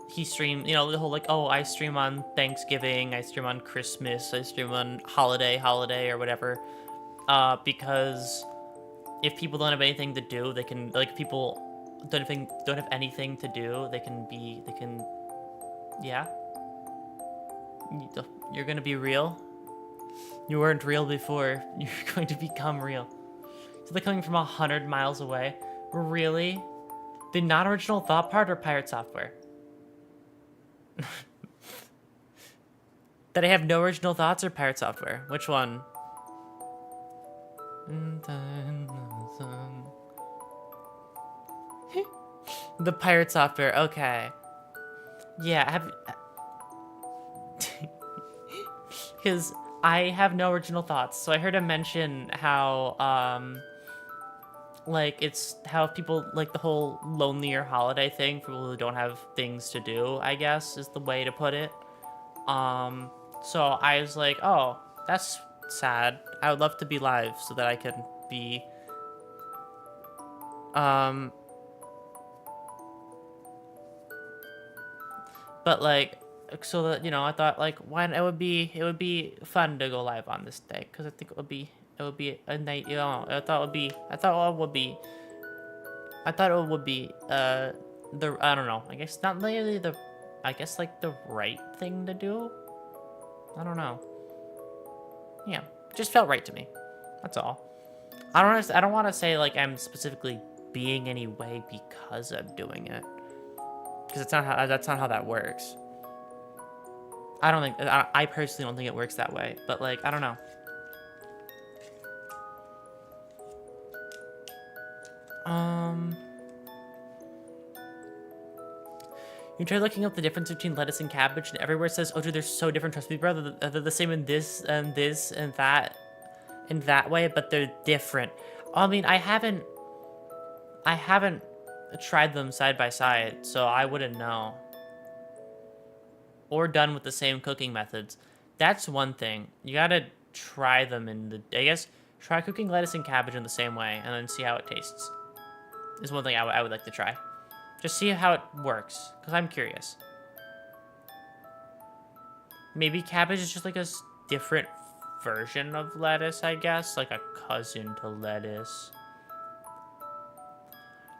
he streamed, the whole like, oh, I stream on Thanksgiving, I stream on Christmas, I stream on holiday or whatever, because if people don't have anything to do, they can, like, people don't have anything to do, yeah. You're gonna be real. You weren't real before. You're going to become real. So they're coming from 100 miles away. Really? The non-original thought part or Pirate Software? That I have no original thoughts or Pirate Software? Which one? The Pirate Software, okay. Yeah, I have... Because I have no original thoughts, so I heard him mention how, like, it's how people, like, the whole lonelier holiday thing for people who don't have things to do, I guess, is the way to put it. So I was like, oh, that's sad. I would love to be live so that I can be, but, like, so that, I thought, like, why it would be fun to go live on this day, because I think it would be a night, I thought it would be I don't know, I guess not really like the right thing to do. I don't know. Yeah, just felt right to me. That's all. I don't want to say like I'm specifically being any way because I'm doing it, because that's not how that works. I personally don't think it works that way, but, like, I don't know. You try looking up the difference between lettuce and cabbage, and everywhere it says, oh, dude, they're so different. Trust me, bro. They're the same in this and that way, but they're different. I mean, I haven't tried them side by side, so I wouldn't know. Or done with the same cooking methods. That's one thing. You gotta try them I guess, try cooking lettuce and cabbage in the same way, and then see how it tastes. Is one thing I would like to try. Just see how it works, because I'm curious. Maybe cabbage is just like a different version of lettuce, I guess. Like a cousin to lettuce.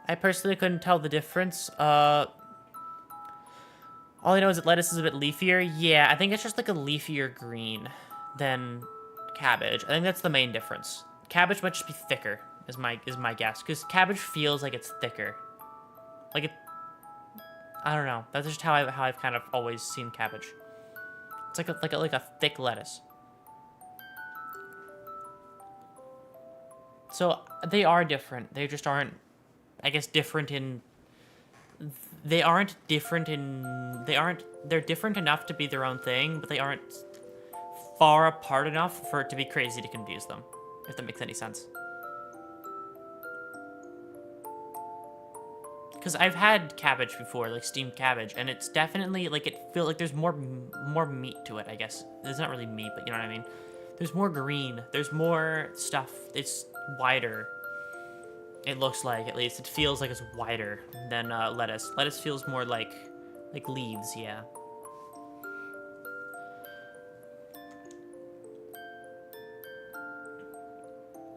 I personally couldn't tell the difference. All I know is that lettuce is a bit leafier. Yeah, I think it's just like a leafier green than cabbage. I think that's the main difference. Cabbage might just be thicker, is my guess. Because cabbage feels like it's thicker. Like it... I don't know. That's just how I've kind of always seen cabbage. It's like a thick lettuce. So they are different. They just aren't, I guess, different in they aren't different they're different enough to be their own thing, but they aren't far apart enough for it to be crazy to confuse them, if that makes any sense. Because I've had cabbage before, like steamed cabbage, and it's definitely, like, it feels like there's more meat to it, I guess. There's not really meat, but you know what I mean? There's more green, there's more stuff, it's wider. It looks like, at least. It feels like it's wider than lettuce. Lettuce feels more like leaves, yeah.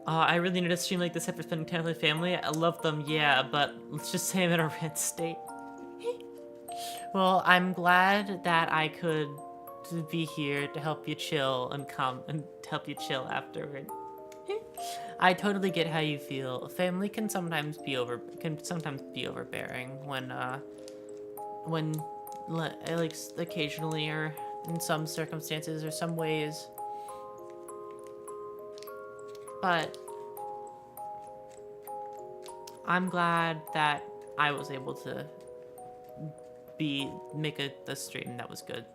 I really need to stream like this after spending time with my family. I love them, yeah, but let's just say I'm in a red state. Well, I'm glad that I could be here to help you chill and help you chill afterward. I totally get how you feel. Family can sometimes be overbearing when like occasionally or in some circumstances or some ways. But I'm glad that I was able to make a stream that was good.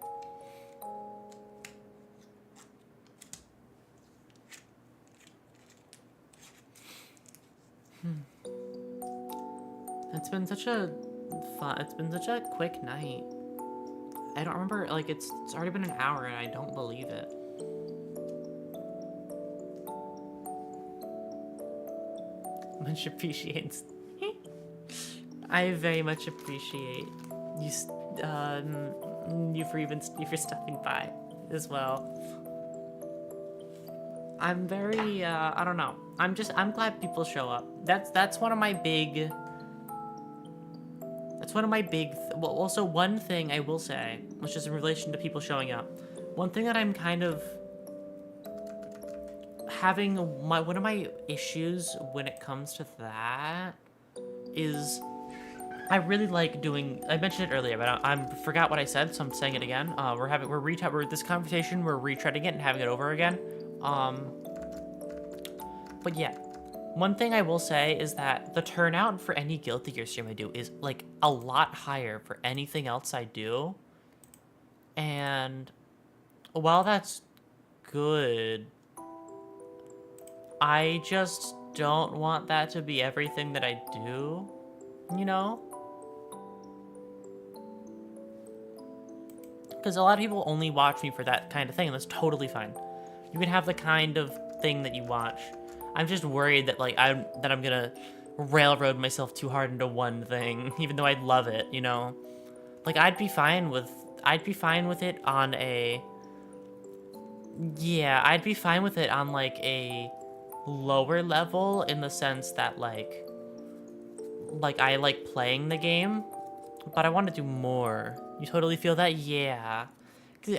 It's been such a quick night. I don't remember, like, it's already been an hour and I don't believe it. Much appreciates. I very much appreciate you for stopping by as well. I'm very I don't know. I'm glad people show up. That's one of my big. Well, also one thing I will say, which is in relation to people showing up. One thing that I'm kind of having one of my issues when it comes to that is I really like doing. I mentioned it earlier, but I forgot what I said, so I'm saying it again. We're this conversation. We're retreading it and having it over again. But yeah, one thing I will say is that the turnout for any Guilty Gear stream I do is like a lot higher for anything else I do. And while that's good, I just don't want that to be everything that I do, you know? Because a lot of people only watch me for that kind of thing, and that's totally fine. You can have the kind of thing that you watch. I'm just worried that I'm gonna railroad myself too hard into one thing, even though I'd love it, you know? Like I'd be fine with it on a I'd be fine with it on like a lower level in the sense that like I like playing the game, but I want to do more. You totally feel that? Yeah.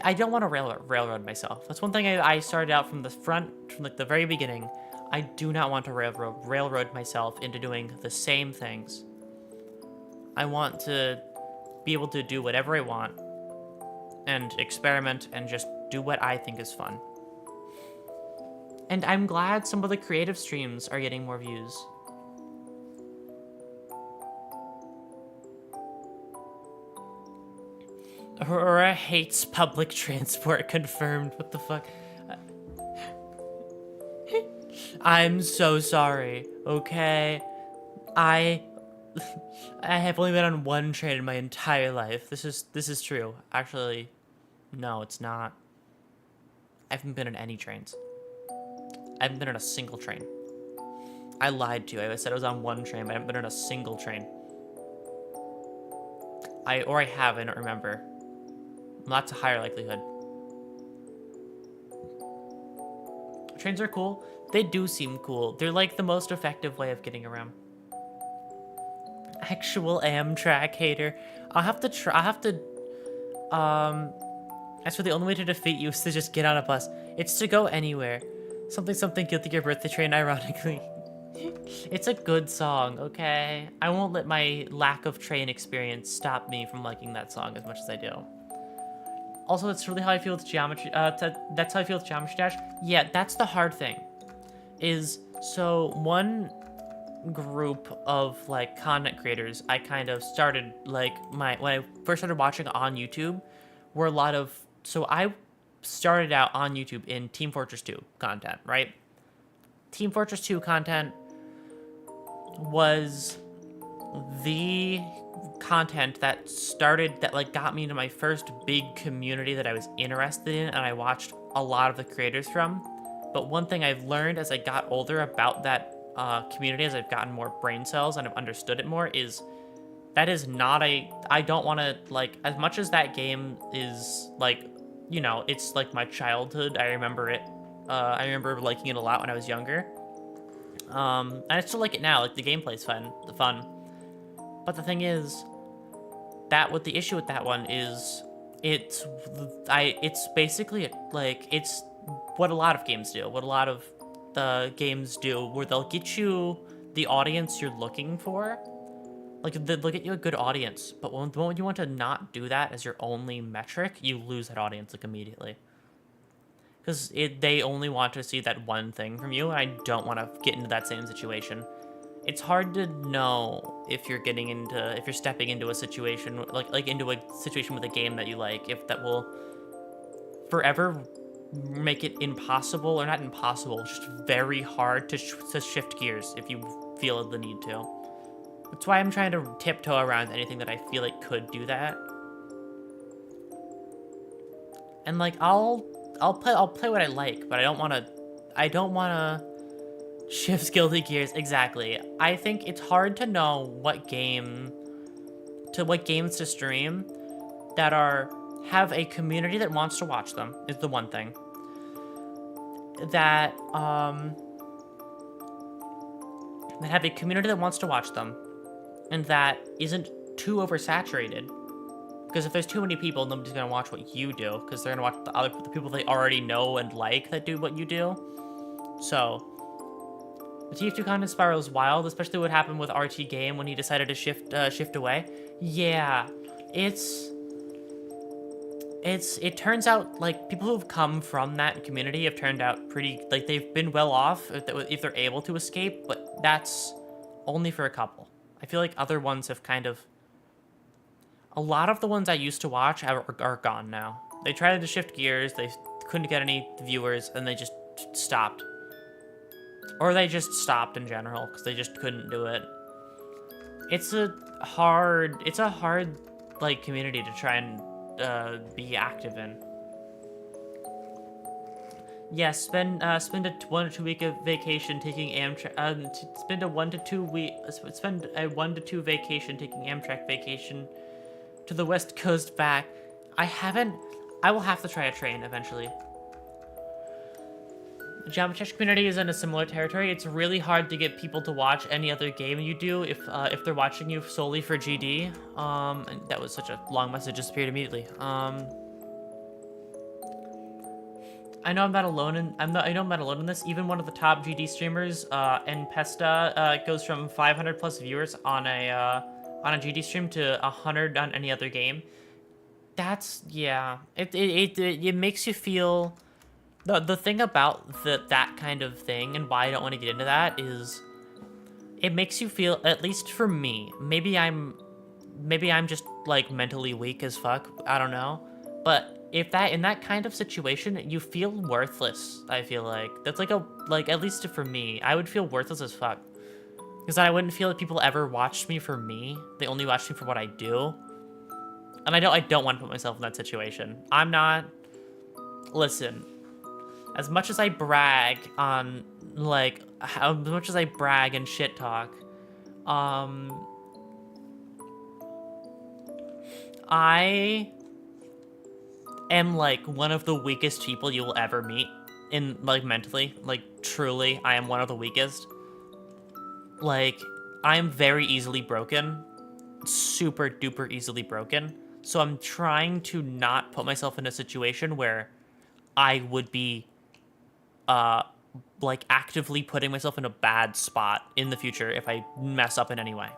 I don't want to railroad myself. That's one thing I started out from like the very beginning. I do not want to railroad myself into doing the same things. I want to be able to do whatever I want and experiment and just do what I think is fun. And I'm glad some of the creative streams are getting more views. Aurora hates public transport, confirmed. What the fuck? I'm so sorry, okay? I have only been on one train in my entire life. This is true. Actually, no, it's not. I haven't been on any trains. I haven't been on a single train. I lied to you. I said I was on one train, but I haven't been on a single train. I have, I don't remember. That's a higher likelihood. Trains are cool. They do seem cool. They're like the most effective way of getting around. Actual Amtrak hater. I swear the only way to defeat you is to just get on a bus. It's to go anywhere. Something Guilty Gear Birthday Train, ironically. It's a good song, okay? I won't let my lack of train experience stop me from liking that song as much as I do. Also, that's really how I feel with Geometry, that's how I feel with Geometry Dash. Yeah, that's the hard thing. So one group of like content creators I kind of started like when I first started watching on YouTube were a lot of so I started out on YouTube in Team Fortress 2 content, right? Team Fortress 2 content was the content that like got me into my first big community that I was interested in and I watched a lot of the creators from. But one thing I've learned as I got older about that community, as I've gotten more brain cells and I've understood it more, is that is not I don't want to, like, as much as that game is, like, you know, it's like my childhood. I remember it. I remember liking it a lot when I was younger. And I still like it now. Like, the gameplay's fun. But the thing is, that what the issue with that one is, it's basically, like, it's what a lot of games do. What a lot of the games do, where they'll get you the audience you're looking for. Like, they'll get you a good audience, but when you want to not do that as your only metric, you lose that audience, like, immediately. Because they only want to see that one thing from you, and I don't want to get into that same situation. It's hard to know if you're stepping into a situation, like into a situation with a game that you like, if that will forever make it impossible, or not impossible, just very hard to shift gears if you feel the need to. That's why I'm trying to tiptoe around anything that I feel like could do that. And like I'll play what I like, but I don't want to shift guilty gears. Exactly. I think it's hard to know what games to stream that have a community that wants to watch them, is the one thing. That have a community that wants to watch them, and that isn't too oversaturated. Because if there's too many people, nobody's gonna watch what you do, because they're gonna watch the people they already know and like that do what you do. So the TF2 content spiral is wild, especially what happened with RT Game when he decided to shift away. Yeah, it turns out, like, people who've come from that community have turned out pretty, like, they've been well off if they're able to escape, but that's only for a couple. I feel like other ones have kind of, a lot of the ones I used to watch are gone now. They tried to shift gears, they couldn't get any viewers, and they just stopped. Or they just stopped in general, because they just couldn't do it. It's a hard, like, community to try and be active in. Yes, spend a 1 to 2 week of vacation taking Amtrak. Spend a 1 to 2 vacation taking Amtrak vacation to the West Coast back. I will have to try a train eventually. The Java Chess community is in a similar territory. It's really hard to get people to watch any other game you do if they're watching you solely for GD. And that was such a long message, disappeared immediately. I know I'm not alone in this. Even one of the top GD streamers, and Pesta, goes from 500 plus viewers on a GD stream to 100 on any other game. That's, yeah. It makes you feel. The thing about that kind of thing, and why I don't want to get into that, is it makes you feel, at least for me, maybe I'm just, like, mentally weak as fuck, I don't know, but in that kind of situation, you feel worthless, I feel like. That's like at least for me, I would feel worthless as fuck. Because I wouldn't feel like people ever watched me for me, they only watched me for what I do. And I don't want to put myself in that situation. Listen. As much as I brag on, like, as much as I brag and shit talk, I am, like, one of the weakest people you will ever meet, in, like, mentally. Like, truly, I am one of the weakest. Like, I am very easily broken. Super duper easily broken. So I'm trying to not put myself in a situation where I would be like, actively putting myself in a bad spot in the future if I mess up in any way.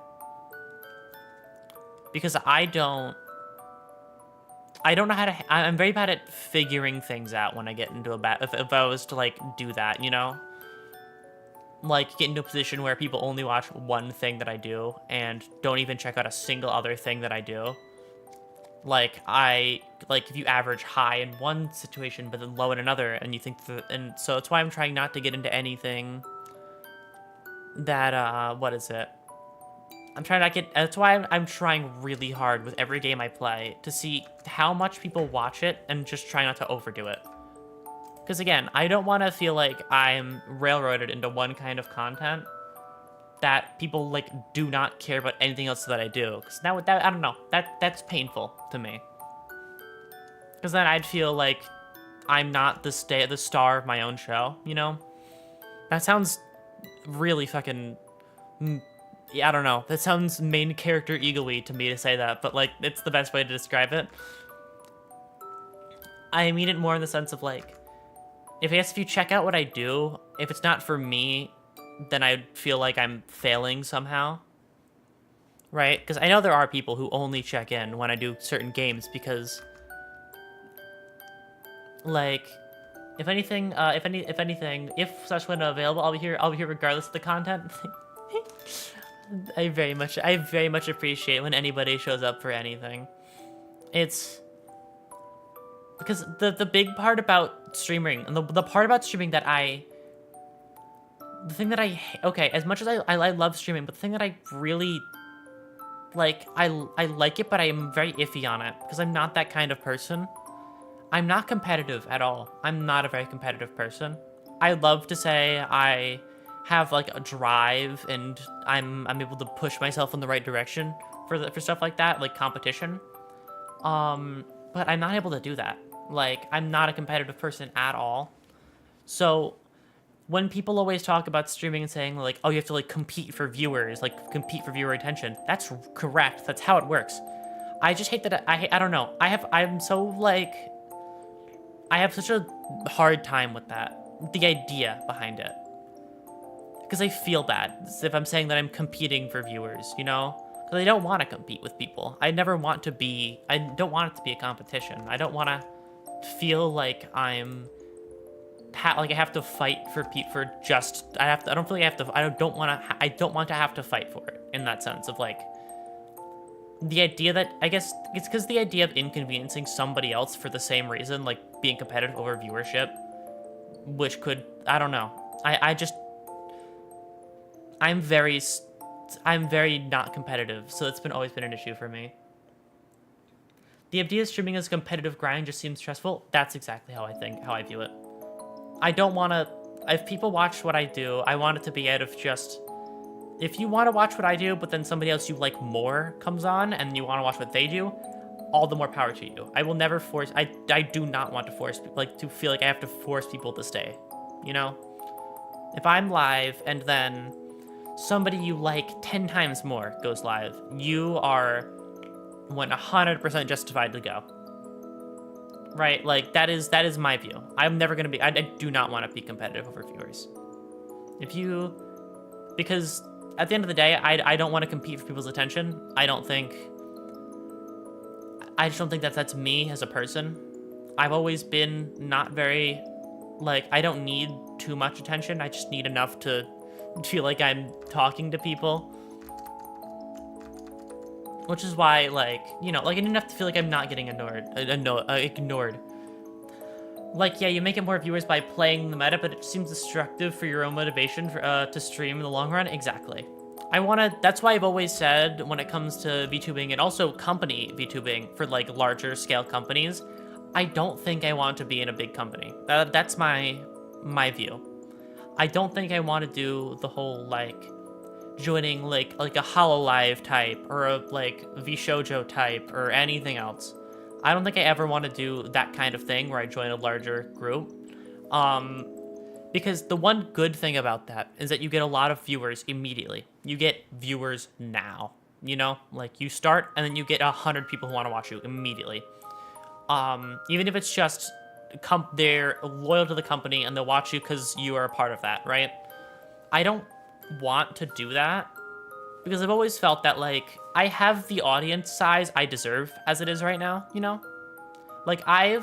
Because I don't know how to, I'm very bad at figuring things out when I get into a bad, if I was to, like, do that, you know? like get into a position where people only watch one thing that I do and don't even check out a single other thing that I do. Like if you average high in one situation but then low in another, and you think and so that's why I'm trying not to get into anything that what is it? I'm trying not get. That's why I'm trying really hard with every game I play to see how much people watch it and just try not to overdo it. Because again, I don't want to feel like I'm railroaded into one kind of content that people like do not care about anything else that I do. Because now with that, I don't know, that's painful to me. Because then I'd feel like I'm not the star of my own show, you know? That sounds really fucking, I don't know. That sounds main character ego-y to me to say that, but like it's the best way to describe it. I mean it more in the sense of like, if you check out what I do, if it's not for me, then I feel like I'm failing somehow. Right? Because I know there are people who only check in when I do certain games because, like, if anything, if such when available, I'll be here regardless of the content. I very much appreciate when anybody shows up for anything. It's because the big part about streaming, and the part about streaming that the thing that okay, as much as I love streaming, but the thing that I really like, I like it, but I am very iffy on it because I'm not that kind of person. I'm not competitive at all. I'm not a very competitive person. I love to say I have like a drive and I'm able to push myself in the right direction for stuff like that, like competition. But I'm not able to do that. Like, I'm not a competitive person at all. So when people always talk about streaming and saying like, oh, you have to like compete for viewers, like compete for viewer attention, that's correct. That's how it works. I just hate that. I don't know. I'm so like, I have such a hard time with that. The idea behind it. Because I feel bad as if I'm saying that I'm competing for viewers, you know? Because I don't want to compete with people. I don't want it to be a competition. I don't want to feel like I have to fight I don't want to have to fight for it in that sense of like, the idea that, I guess, it's because the idea of inconveniencing somebody else for the same reason, like being competitive over viewership, which could, I don't know. I'm very not competitive, so it's always been an issue for me. The idea of streaming as a competitive grind just seems stressful. That's exactly how I view it. I don't want to, if people watch what I do, I want it to be out of just, if you want to watch what I do, but then somebody else you like more comes on and you want to watch what they do, all the more power to you. I will never force, I do not want to force, like, to feel like I have to force people to stay, you know? If I'm live and then somebody you like 10 times more goes live, you are 100% justified to go. Right? Like, that is my view. I'm never going to be, I do not want to be competitive over viewers. Because at the end of the day, I don't want to compete for people's attention. I just don't think that's me as a person. I've always been not very, like, I don't need too much attention. I just need enough to feel like I'm talking to people. Which is why, like, you know, like, I need enough to feel like I'm not getting ignored. Like, yeah, you make it more viewers by playing the meta, but it seems destructive for your own motivation to stream in the long run. Exactly. That's why I've always said when it comes to VTubing and also company VTubing for, like, larger scale companies, I don't think I want to be in a big company. That's my view. I don't think I want to do the whole, like, joining, like a HoloLive type or a, like, VShojo type or anything else. I don't think I ever want to do that kind of thing where I join a larger group. Because the one good thing about that is that you get a lot of viewers immediately. You get viewers now, you know? Like, you start and then you get 100 people who want to watch you immediately. Even if it's just they're loyal to the company and they'll watch you because you are a part of that, right? I don't want to do that because I've always felt that, like, I have the audience size I deserve as it is right now, you know? Like, I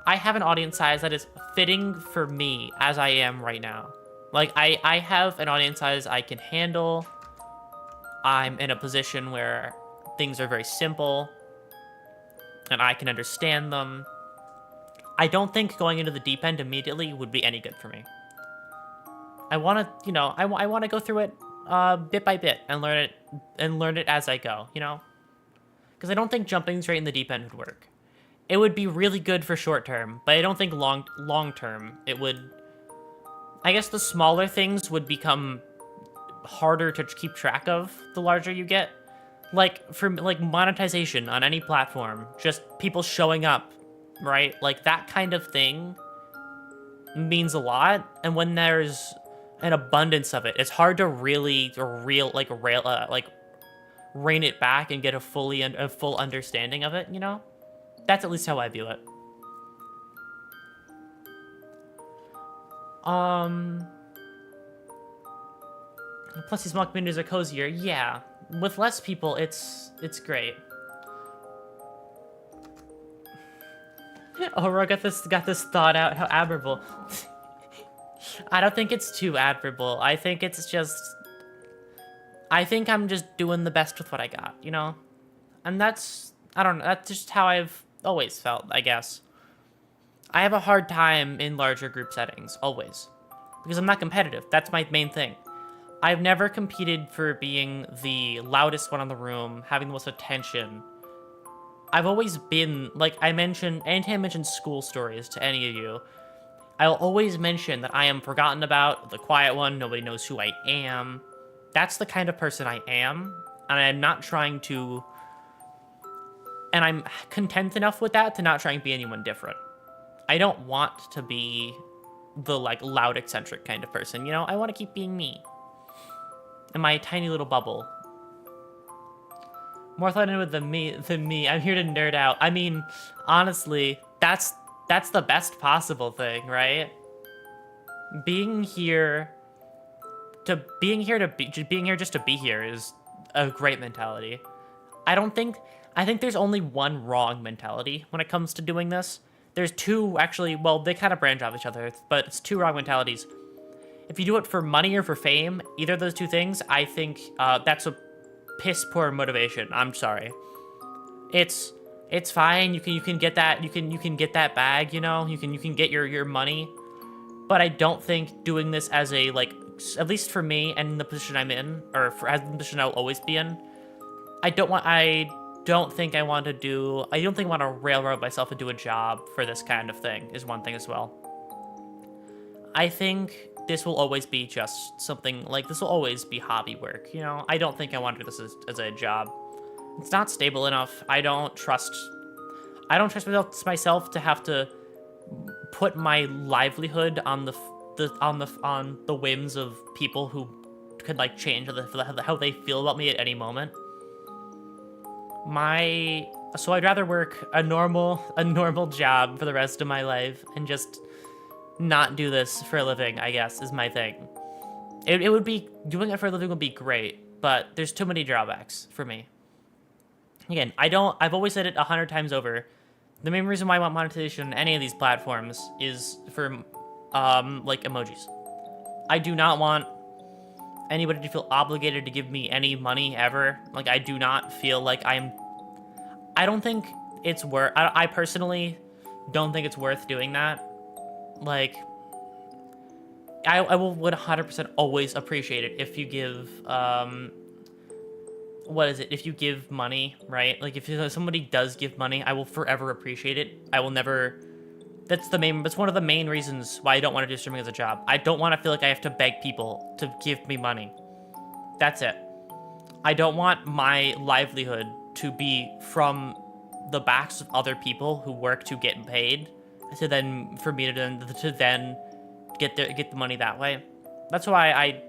have an audience size that is fitting for me as I am right now. Like, I have an audience size I can handle. I'm in a position where things are very simple and I can understand them. I don't think going into the deep end immediately would be any good for me. I want to, I want to go through it bit by bit and learn it as I go, Because I don't think jumping straight in the deep end would work. It would be really good for short term, but I don't think long term it would. I guess the smaller things would become harder to keep track of the larger you get. Like for monetization on any platform, just people showing up, right? Like that kind of thing means a lot, and when there's an abundance of it, it's hard to really rein it back and get a full understanding of it, That's at least how I view it. Plus these small communities are cozier. Yeah, with less people, it's great. Aurora got this thought out. How admirable. I don't think it's too admirable. I think it's just. I think I'm just doing the best with what I got, And that's, I don't know, that's just how I've always felt, I guess. I have a hard time in larger group settings, always. Because I'm not competitive. That's my main thing. I've never competed for being the loudest one in the room, having the most attention. I've always been, like anytime I mention school stories to any of you, I'll always mention that I am forgotten about, the quiet one, nobody knows who I am. That's the kind of person I am, and I'm not trying to... And I'm content enough with that to not try and be anyone different. I don't want to be the, loud, eccentric kind of person, I want to keep being me. In my tiny little bubble. More thought into it than me. I'm here to nerd out. I mean, honestly, that's the best possible thing, right? Being here just to be here is a great mentality. I think there's only one wrong mentality when it comes to doing this. There's two, actually, well, they kind of branch off each other, but it's two wrong mentalities. If you do it for money or for fame, either of those two things, I think that's a piss poor motivation. I'm sorry. It's fine. You can get that. You can get that bag. You can get your money. But I don't think doing this as a at least for me and the position I'm in, or as the position I'll always be in, I don't think I want to railroad myself into a job for this kind of thing. Is one thing as well. I think this will always be just something this will always be hobby work, I don't think I want to do this as a job. It's not stable enough. I don't trust myself to have to put my livelihood on the whims of people who could change how they feel about me at any moment. So I'd rather work a normal job for the rest of my life and just not do this for a living, I guess, is my thing. It would be, doing it for a living would be great, but there's too many drawbacks for me. Again, I've always said it 100 times over. The main reason why I want monetization on any of these platforms is for, emojis. I do not want anybody to feel obligated to give me any money ever. I do not feel like I don't think it's worth, I personally don't think it's worth doing that. I will 100% always appreciate it if you give, if you give money, right? If somebody does give money, I will forever appreciate it. I will never, that's one of the main reasons why I don't want to do streaming as a job. I don't want to feel like I have to beg people to give me money. That's it. I don't want my livelihood to be from the backs of other people who work to get paid, to then for me to then get the money that way. That's why I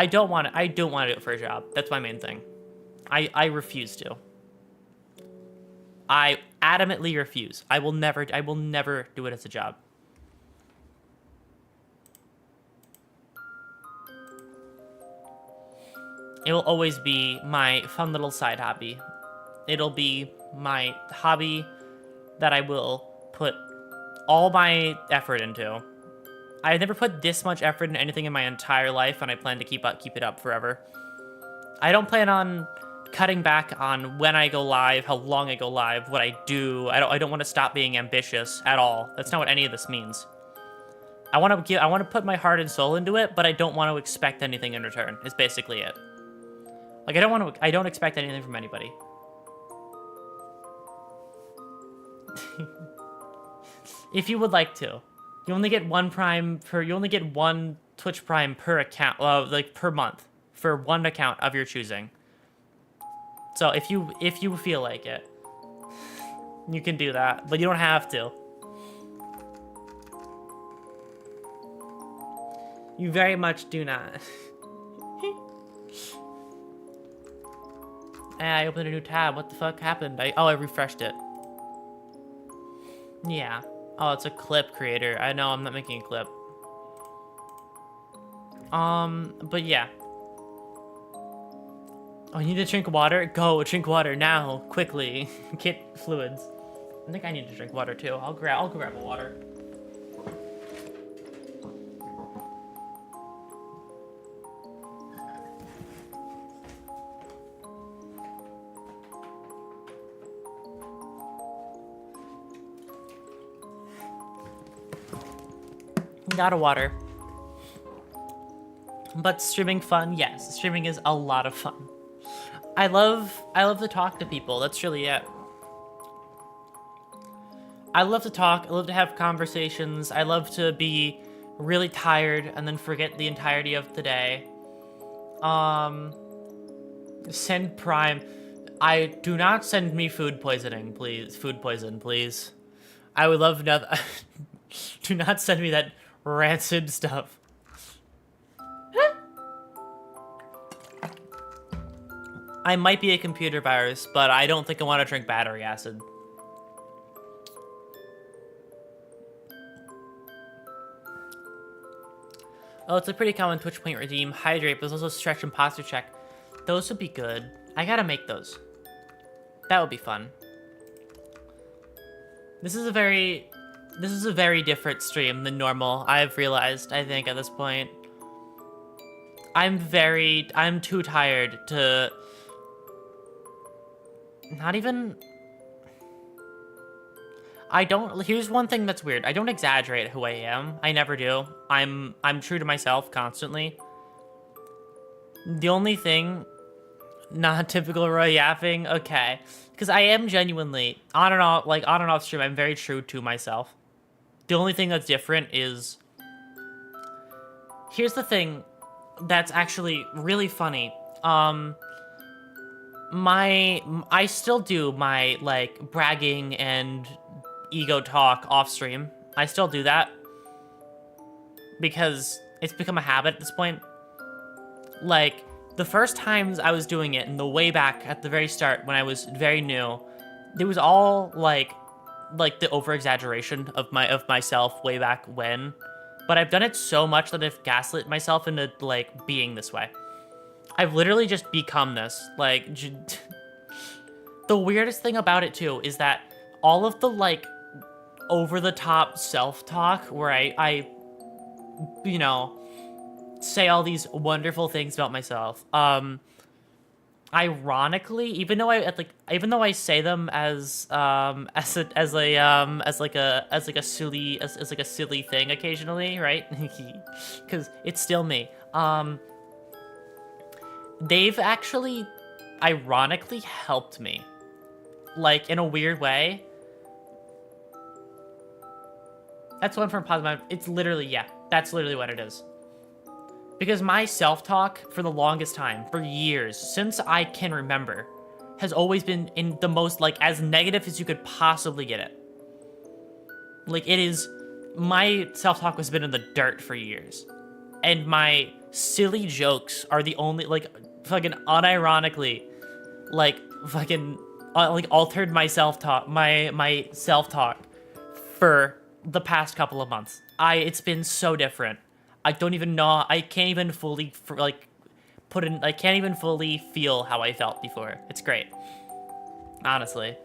don't want to do it for a job. That's my main thing. I refuse to. I adamantly refuse. I will never do it as a job. It will always be my fun little side hobby. It'll be my hobby that I will put all my effort into. I've never put this much effort in anything in my entire life, and I plan to keep it up forever. I don't plan on cutting back on when I go live, how long I go live, what I do. I don't want to stop being ambitious at all. That's not what any of this means. I want to put my heart and soul into it, but I don't want to expect anything in return. Is basically it. Like I don't expect anything from anybody. If you would like to, you only get one Twitch Prime per account, like per month, for one account of your choosing. So if you feel like it, you can do that, but you don't have to. You very much do not. I opened a new tab. What the fuck happened? I refreshed it. Yeah. Oh, it's a clip creator. I know, I'm not making a clip. But yeah. Oh, you need to drink water? Go, drink water now, quickly. Get fluids. I think I need to drink water too. I'll grab a water. Got a water. But streaming fun? Yes, streaming is a lot of fun. I love to talk to people. That's really it. I love to talk. I love to have conversations. I love to be really tired and then forget the entirety of the day. Send Prime. Do not send me food poisoning, please. Food poison, please. I would love nothing. Do not send me that rancid stuff. I might be a computer virus, but I don't think I want to drink battery acid. Oh, it's a pretty common Twitch point redeem. Hydrate, but there's also stretch and posture check. Those would be good. I gotta make those. That would be fun. This is a very different stream than normal, I've realized, I think, at this point. I'm too tired to... Not even... Here's one thing that's weird. I don't exaggerate who I am. I never do. I'm true to myself constantly. The only thing... Not typical Roy yapping? Okay. Because I am genuinely, on and off stream, I'm very true to myself. The only thing that's different is... Here's the thing that's actually really funny. I still do my, like, bragging and ego talk off stream. I still do that. Because it's become a habit at this point. Like, the first times I was doing it, and the way back at the very start when I was very new, it was all, like the over-exaggeration of myself way back when. But I've done it so much that I've gaslit myself into, like, being this way. I've literally just become this. Like, the weirdest thing about it, too, is that all of the, like, over-the-top self-talk where I, you know, say all these wonderful things about myself, ironically, even though I say them as like a silly thing occasionally, right? Because it's still me. They've actually ironically helped me, like, in a weird way. That's one from Positive. It's literally, yeah, that's literally what it is. Because my self-talk, for the longest time, for years, since I can remember, has always been in the most, like, as negative as you could possibly get it. Like, it is... My self-talk has been in the dirt for years. And my silly jokes are the only, like, fucking unironically, like, fucking, like, altered my self-talk, my self-talk for the past couple of months. It's been so different. I don't even know. I can't even fully, I can't even fully feel how I felt before. It's great. Honestly.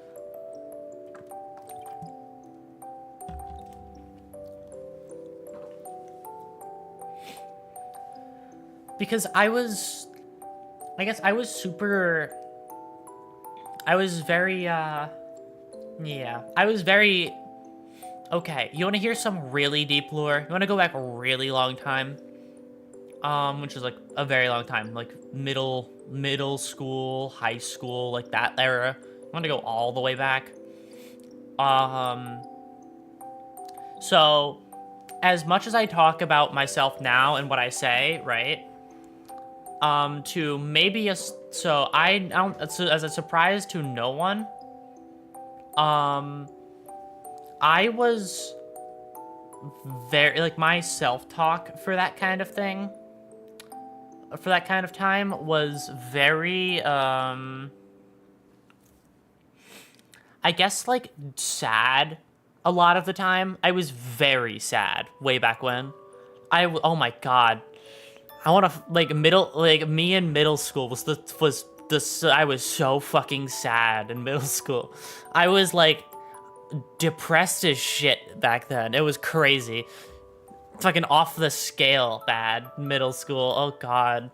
because I guess I was super, I was very, yeah, I was very, okay, you want to hear some really deep lore? You want to go back a really long time? Which is like a very long time, like middle school, high school, like that era. I want to go all the way back. Um, so as much as I talk about myself now and what I say, right? To maybe so I don't, so as a surprise to no one, I was very, like, my self-talk for that kind of thing, for that kind of time was very, I guess, like, sad a lot of the time. I was very sad way back when. Oh my god. I want to, like, me in middle school I was so fucking sad in middle school. I was, like, depressed as shit back then. It was crazy. Fucking off the scale bad middle school. Oh god.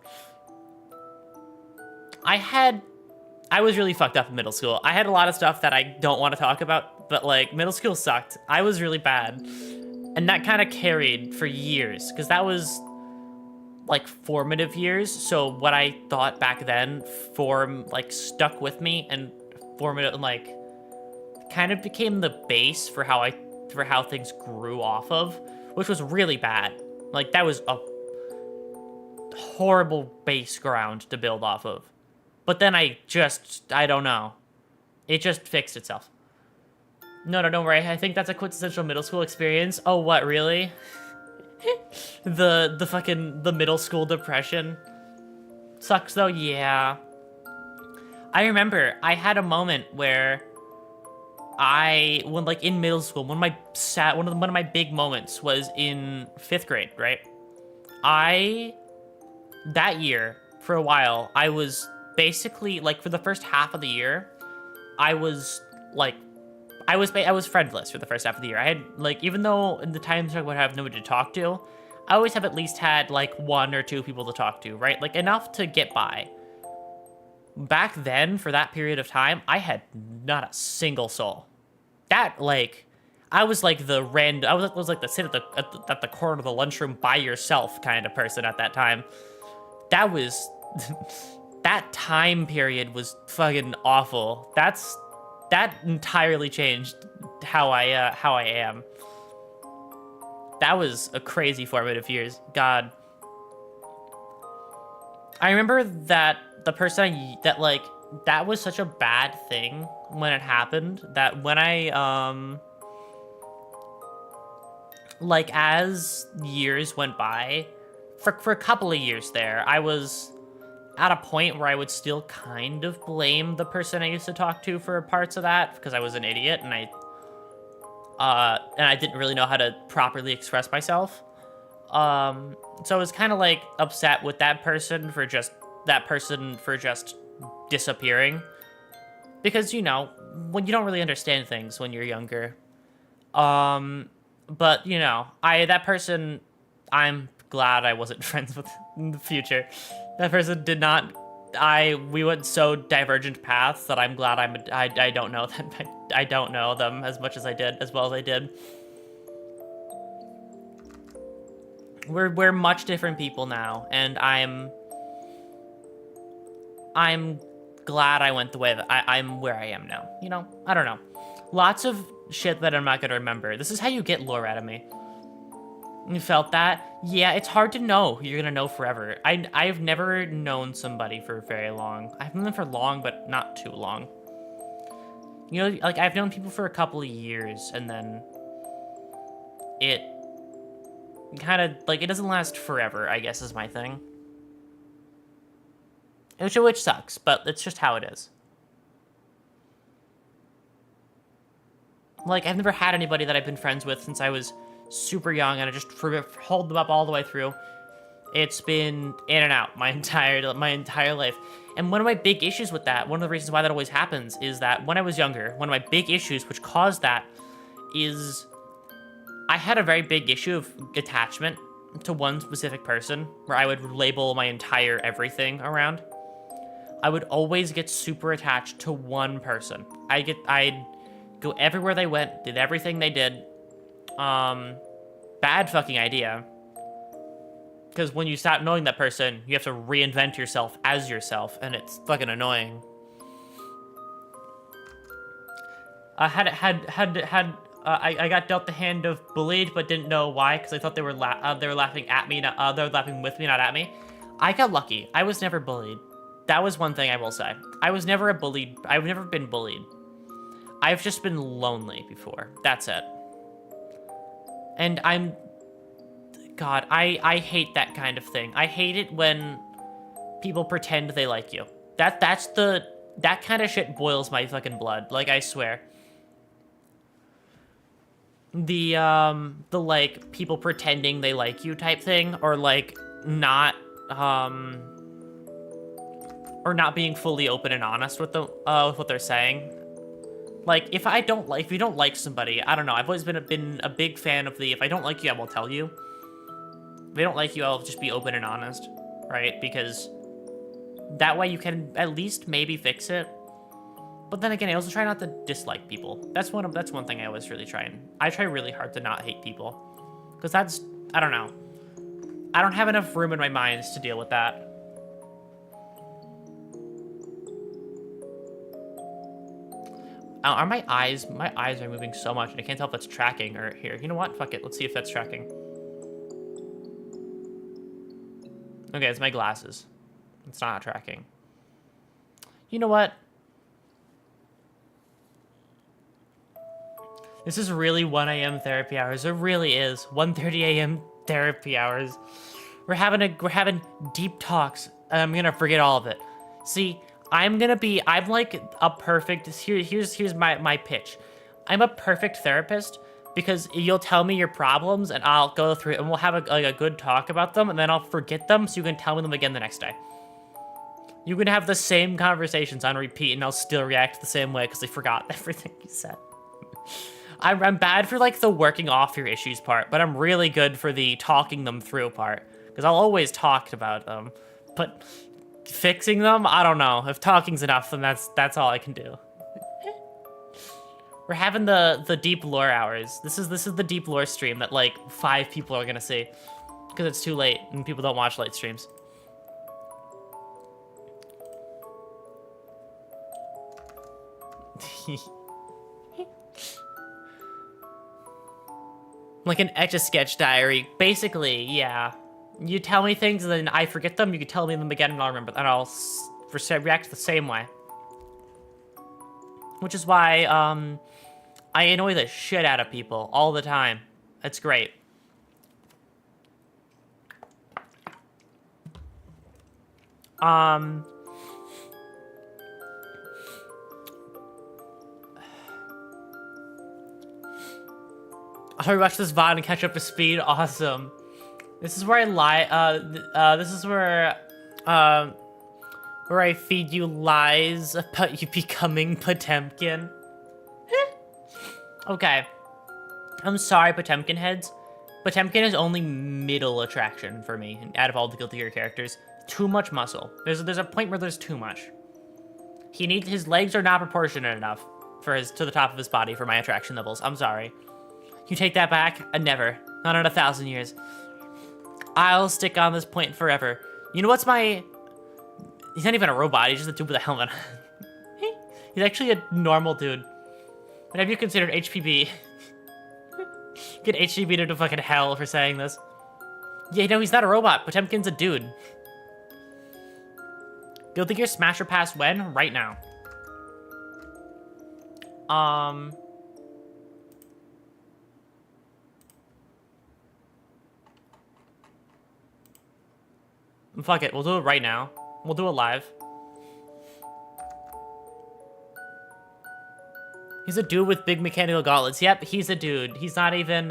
I was really fucked up in middle school. I had a lot of stuff that I don't want to talk about, but, like, middle school sucked. I was really bad. And that kind of carried for years, because that was, like, formative years. So what I thought back then stuck with me and formative, like, kind of became the base for how things grew off of, which was really bad. Like, that was a horrible base ground to build off of. But then I don't know. It just fixed itself. No, don't worry. I think that's a quintessential middle school experience. Oh, what, really? the middle school depression. Sucks though, yeah. I remember I had a moment where when like in middle school, one of my big moments was in 5th grade, right? That year, for a while, I was basically, like, for the first half of the year, I was friendless for the first half of the year. I had, like, even though in the times I would have nobody to talk to, I always have at least had, like, 1 or 2 people to talk to, right? Like, enough to get by. Back then, for that period of time, I had not a single soul. That, like, I was like the I was like the sit at the corner of the lunchroom by yourself kind of person at that time. That was that time period was fucking awful. That entirely changed how I am. That was a crazy formative years. God. I remember that that was such a bad thing when it happened that when I, like, as years went by, for a couple of years there, I was at a point where I would still kind of blame the person I used to talk to for parts of that, because I was an idiot and I didn't really know how to properly express myself. So I was kind of, like, upset with that person for just disappearing, because, you know, when you don't really understand things when you're younger. But, you know, that person, I'm glad I wasn't friends with in the future. That person did not, we went so divergent paths that I'm glad I don't know them. I don't know them as well as I did. We're much different people now, and I'm glad I went the way that I'm where I am now. You know, I don't know. Lots of shit that I'm not gonna remember. This is how you get lore out of me. You felt that? Yeah, it's hard to know who you're gonna know forever. I've never known somebody for very long. I've known them for long, but not too long. You know, like, I've known people for a couple of years, and then it kind of, like, it doesn't last forever, I guess, is my thing. Which sucks, but it's just how it is. Like, I've never had anybody that I've been friends with since I was super young, and I just hold them up all the way through. It's been in and out my entire life. And one of my big issues with that, one of the reasons why that always happens, is that when I was younger, one of my big issues which caused that is I had a very big issue of attachment to one specific person, where I would label my entire everything around, I would always get super attached to one person. I'd go everywhere they went, did everything they did. Bad fucking idea. Because when you stop knowing that person, you have to reinvent yourself as yourself, and it's fucking annoying. I got dealt the hand of bullied, but didn't know why, because I thought they were laughing at me, not, they were laughing with me, not at me. I got lucky. I was never bullied. That was one thing I will say. I was never bullied. I've never been bullied. I've just been lonely before. That's it. And God, I hate that kind of thing. I hate it when people pretend they like you. That kind of shit boils my fucking blood. Like, I swear. The like people pretending they like you type thing, or like not being fully open and honest with with what they're saying. Like, if you don't like somebody, I don't know. I've always been a big fan of if I don't like you, I will tell you. If I don't like you, I'll just be open and honest, right? Because that way you can at least maybe fix it. But then again, I also try not to dislike people. That's one thing I always really try. I try really hard to not hate people. Because I don't know. I don't have enough room in my mind to deal with that. Are my eyes are moving so much, and I can't tell if it's tracking or here. You know what? Fuck it. Let's see if that's tracking. Okay, it's my glasses. It's not tracking. You know what? This is really 1 a.m. therapy hours. It really is. 1:30 a.m. therapy hours. We're having deep talks, and I'm gonna forget all of it. See, I'm like a perfect, here's my pitch. I'm a perfect therapist because you'll tell me your problems and I'll go through it and we'll have a good talk about them, and then I'll forget them so you can tell me them again the next day. You can have the same conversations on repeat and I'll still react the same way because I forgot everything you said. I'm bad for like the working off your issues part, but I'm really good for the talking them through part because I'll always talk about them, but fixing them, I don't know. If talking's enough, then that's all I can do. We're having the deep lore hours. This is the deep lore stream that like 5 people are gonna see because it's too late and people don't watch late streams. Like an Etch-a-Sketch diary. Basically, yeah. You tell me things and then I forget them, you can tell me them again and I'll remember, and I'll react the same way. Which is why, I annoy the shit out of people all the time. It's great. I'll rewatch this VOD and catch up to speed. Awesome. This is where I lie. This is where I feed you lies about you becoming Potemkin. Okay. I'm sorry, Potemkin heads. Potemkin is only middle attraction for me out of all the Guilty Gear characters. Too much muscle. There's a point where there's too much. His legs are not proportionate enough to the top of his body for my attraction levels. I'm sorry. You take that back? Never. Not in 1,000 years. I'll stick on this point forever. You know what's my... He's not even a robot, he's just a dude with a helmet. He's actually a normal dude. But have you considered HPB? Get HPB to fucking hell for saying this. Yeah, no, he's not a robot. Potemkin's a dude. Guilty Gear Smash or Pass when? Right now. Fuck it, we'll do it right now. We'll do it live. He's a dude with big mechanical gauntlets. Yep, he's a dude. He's not even,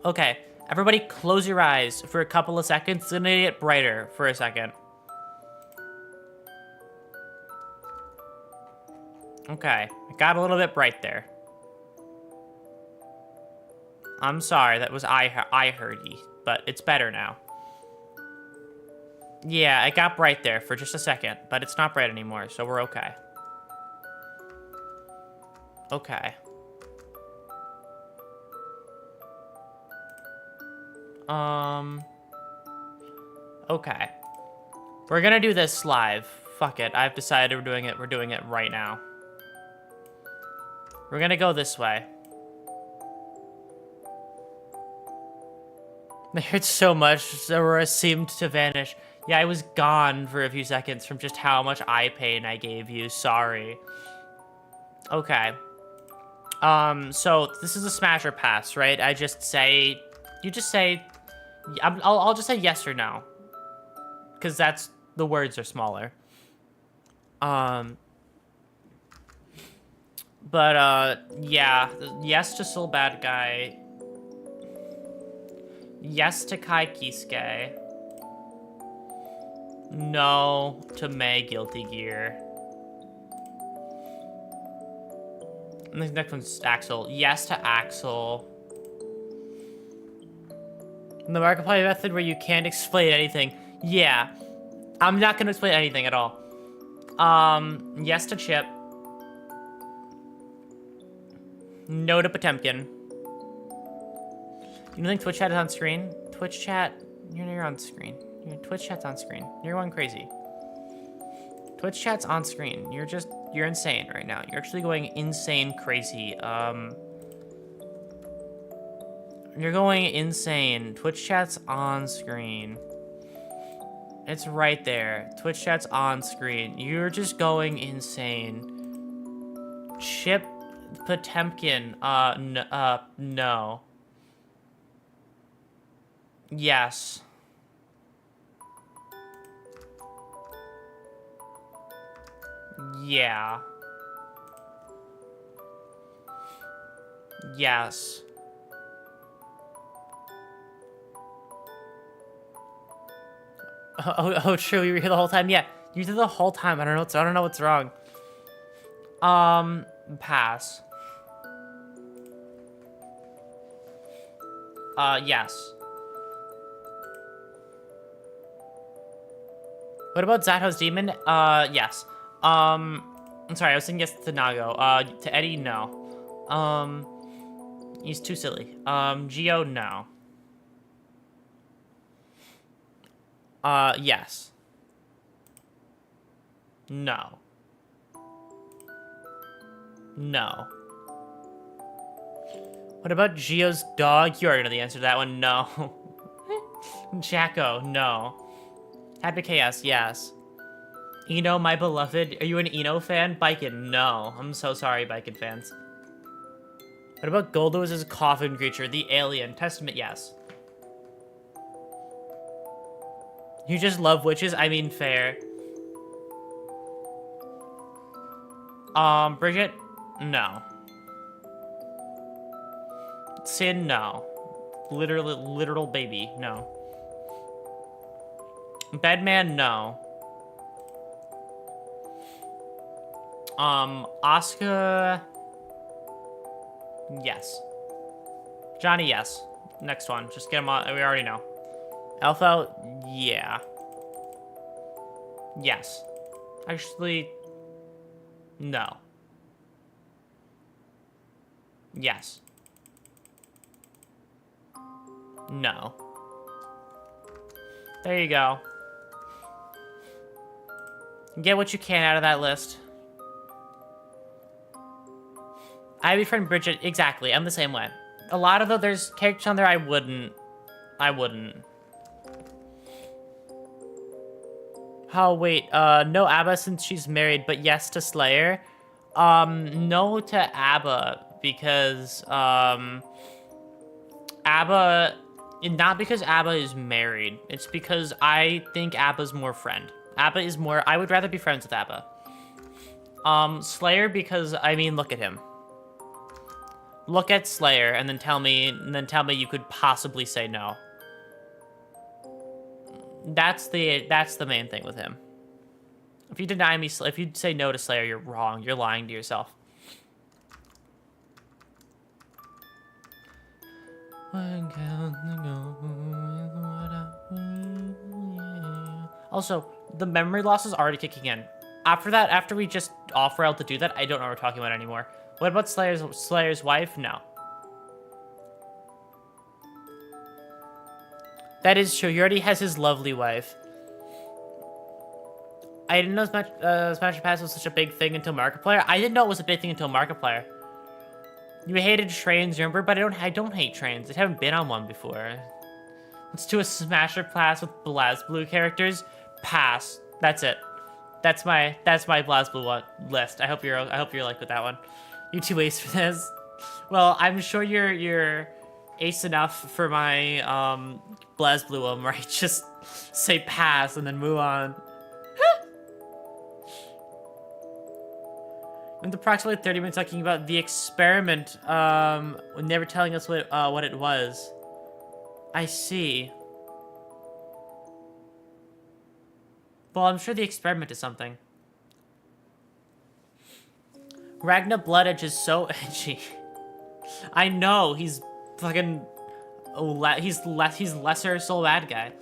Okay, everybody close your eyes for a couple of seconds. It's gonna get brighter for a second. Okay, it got a little bit bright there. I'm sorry, that was I heardy, but it's better now. Yeah, it got bright there for just a second, but it's not bright anymore, so we're okay. Okay. Okay. We're gonna do this live. Fuck it, I've decided we're doing it right now. We're gonna go this way. I heard so much, Aurora seemed to vanish. Yeah, I was gone for a few seconds from just how much eye pain I gave you, sorry. Okay. So this is a smash or pass, right? You just say, I'll just say yes or no. Because the words are smaller. Yeah, yes to Soul Bad Guy. Yes to Kai Kisuke. No to May Guilty Gear. And the next one's Axel. Yes to Axel. And the Markiplier method where you can't explain anything. Yeah. I'm not gonna explain anything at all. Yes to Chip. No to Potemkin. You don't think Twitch chat is on screen? Twitch chat, you're on screen. Twitch chat's on screen. You're going crazy. Twitch chat's on screen. You're insane right now. You're actually going insane crazy. You're going insane. Twitch chat's on screen. It's right there. Twitch chat's on screen. You're just going insane. Chip Potemkin, no. Yes. Yeah. Yes. Oh, true. You were here the whole time. Yeah, you were here the whole time. I don't know what's wrong. Pass. Yes. What about Zatho's demon? Yes. I'm sorry, I was saying yes to Nago. To Eddie, no. He's too silly. Geo, no. Yes. No. No. What about Geo's dog? You already know the answer to that one. No. Jacko, no. Happy Chaos, yes. Eno, my beloved. Are you an Eno fan? Biken, no. I'm so sorry, Biken fans. What about Goldo's coffin creature? The alien. Testament, yes. You just love witches? I mean, fair. Bridget? No. Sin? No. Literal baby? No. Bedman? No. Oscar? Yes. Johnny, yes. Next one. Just get him on. We already know. Alpha? Yeah. Yes. Actually, no. Yes. No. There you go. Get what you can out of that list. I befriend Bridget. Exactly. I'm the same way. A lot of there's characters on there I wouldn't. Oh, wait. No ABBA since she's married, but yes to Slayer. No to ABBA because, ABBA... Not because ABBA is married. It's because I think ABBA's more friend. ABBA is more... I would rather be friends with ABBA. Slayer because, I mean, look at him. Look at Slayer and then tell me you could possibly say no. That's the main thing with him. If you deny me, if you say no to Slayer, you're wrong. You're lying to yourself. Also, the memory loss is already kicking in. After that, after we just off-railed to do that, I don't know what we're talking about anymore. What about Slayer's wife? No. That is true. He already has his lovely wife. I didn't know Smash Pass was such a big thing until Markiplier. I didn't know it was a big thing until Markiplier. You hated trains, remember? But I don't hate trains. I haven't been on one before. Let's do a Smasher Pass with BlazBlue characters. Pass. That's it. That's my BlazBlue list. I hope you're like with that one. You too ace for this. Well, I'm sure you're ace enough for my BlazBlue one, right? Just say pass and then move on. And approximately 30 minutes talking about the experiment, never telling us what it was. I see. Well, I'm sure the experiment is something. Ragnar Bloodedge is so edgy. I know, he's fucking... he's lesser Soul Bad Guy.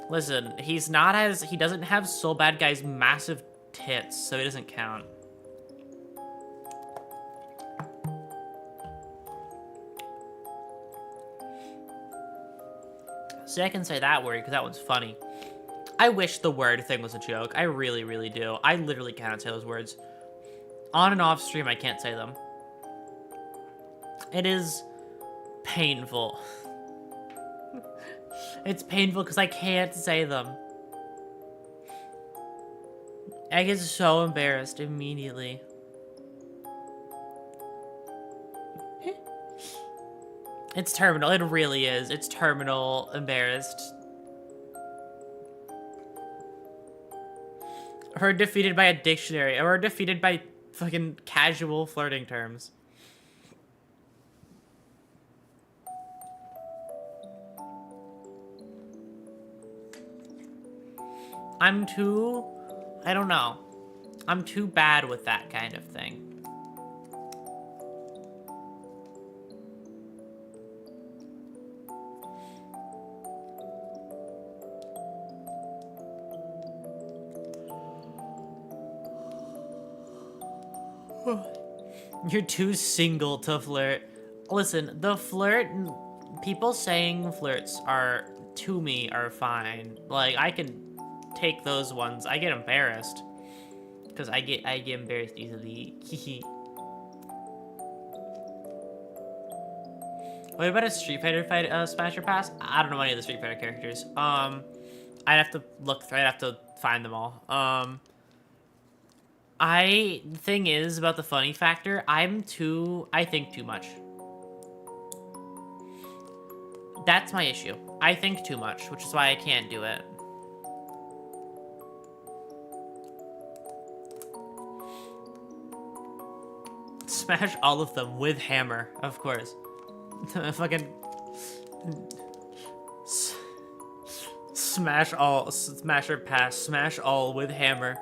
Listen, he doesn't have Soul Bad Guy's massive tits, so it doesn't count. See, I can say that word because that one's funny. I wish the word thing was a joke. I really, really do. I literally cannot say those words. On and off stream, I can't say them. It is painful. It's painful because I can't say them. I get so embarrassed immediately. It's terminal. It really is. It's terminal embarrassed. Or defeated by a dictionary. Or defeated by fucking casual flirting terms. I don't know. I'm too bad with that kind of thing. You're too single to flirt. Listen, the flirt... People saying flirts are, to me, are fine. Like, I can take those ones. I get embarrassed. Because I get embarrassed easily. What about a Street Fighter fight, Smasher Pass? I don't know any of the Street Fighter characters. I'd have to find them all. The thing is about the funny factor, I think too much. That's my issue. I think too much, which is why I can't do it. Smash all of them with hammer, of course. Fucking... Smash all, Smasher Pass, smash all with hammer.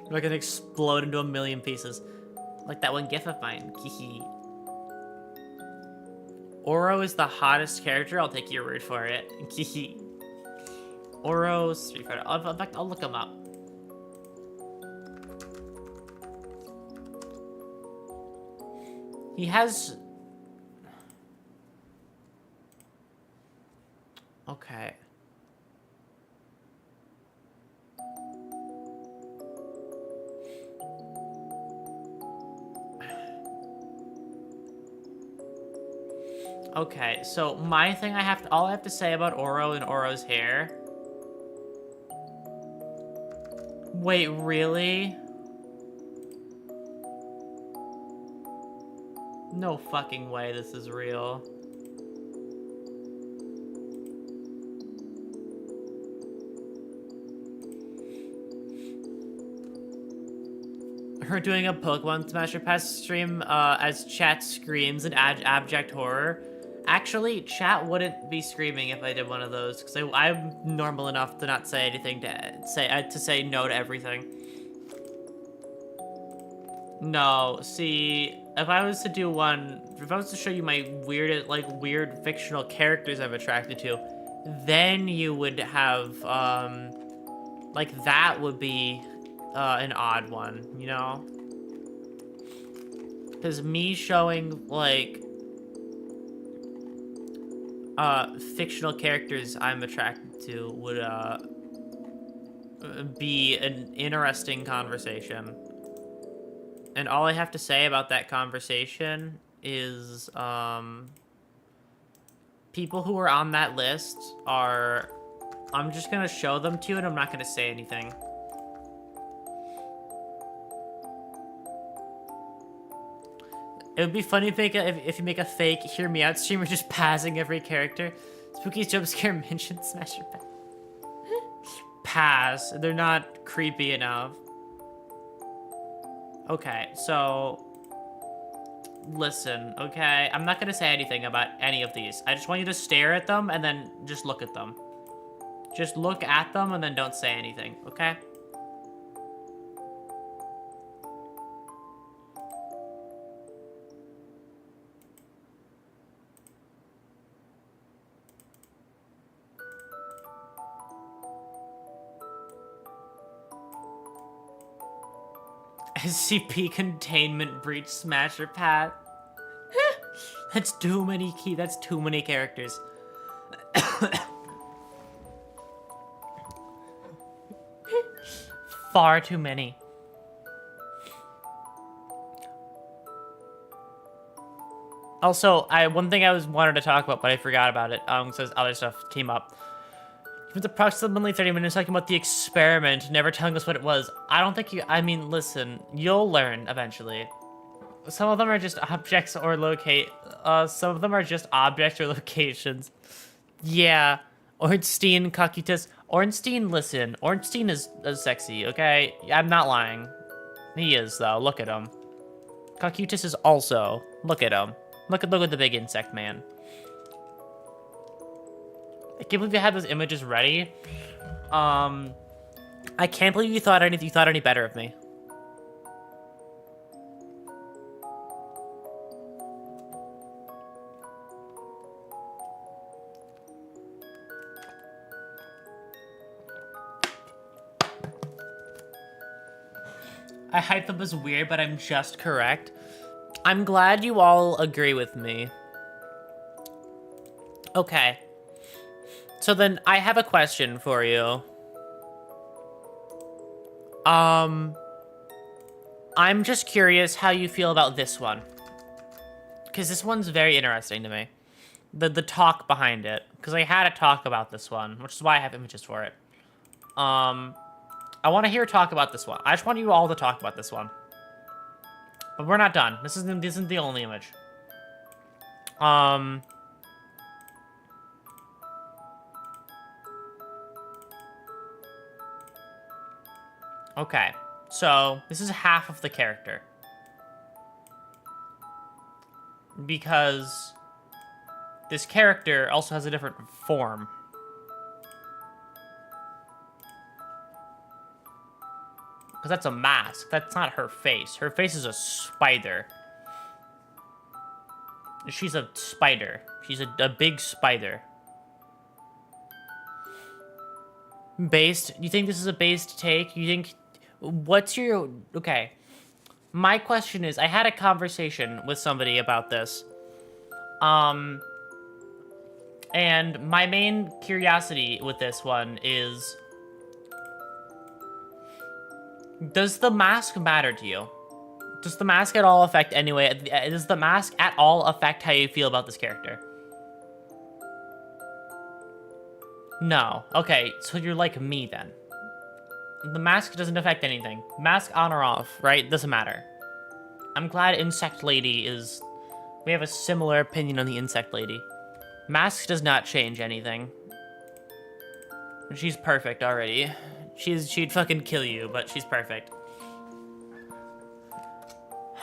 We're gonna explode into a million pieces. Like that one gif of mine. Oro is the hottest character. I'll take your word for it. Oro Street Fighter. In fact, I'll look him up. He has... Okay. Okay, so my thing all I have to say about Oro and Oro's hair. Wait, really? No fucking way this is real. Her doing a Pokemon Smasher Pass stream as chat screams in abject horror. Actually, chat wouldn't be screaming if I did one of those, because I'm normal enough to not say anything to say no to everything. No, see, if I was to do one, if I was to show you my weird fictional characters I'm attracted to, then you would have, like, that would be, an odd one, you know? Because me showing, like, fictional characters I'm attracted to would, be an interesting conversation. And all I have to say about that conversation is, people who are on that list are, I'm just gonna show them to you and I'm not gonna say anything. It would be funny if you make a fake Hear Me Out streamer just passing every character. Spooky jump scare mention smasher pass. Pass. They're not creepy enough. Okay, so listen, okay? I'm not gonna say anything about any of these. I just want you to stare at them and then just look at them. Just look at them and then don't say anything, okay? SCP containment breach smasher pat. That's too many that's too many characters. Far too many. Also, one thing I wanted to talk about, but I forgot about it. Says other stuff came up. It was approximately 30 minutes talking about the experiment, never telling us what it was. I don't think I mean, listen, you'll learn eventually. Some of them are just objects or some of them are just objects or locations. Yeah, Ornstein, Kakutas. Ornstein, listen, Ornstein is sexy, okay? I'm not lying. He is, though. Look at him. Kakutas is also. Look at him. Look at the big insect man. I can't believe you had those images ready. I can't believe you thought any better of me. I hyped them as weird, but I'm just correct. I'm glad you all agree with me. Okay. So then I have a question for you. I'm just curious how you feel about this one. Because this one's very interesting to me. The talk behind it. Because I had a talk about this one, which is why I have images for it. I want to hear talk about this one. I just want you all to talk about this one. But we're not done. This isn't the only image. Okay, so this is half of the character. Because this character also has a different form. Because that's a mask. That's not her face. Her face is a spider. She's a spider. She's a big spider. Based? You think this is a based take? You think... What's your... Okay. My question is, I had a conversation with somebody about this. And my main curiosity with this one is... Does the mask matter to you? Does the mask at all affect anyway? Does the mask at all affect how you feel about this character? No. Okay, so you're like me then. The mask doesn't affect anything. Mask on or off, right? Doesn't matter. I'm glad Insect Lady is... We have a similar opinion on the Insect Lady. Mask does not change anything. She's perfect already. She'd fucking kill you, but she's perfect.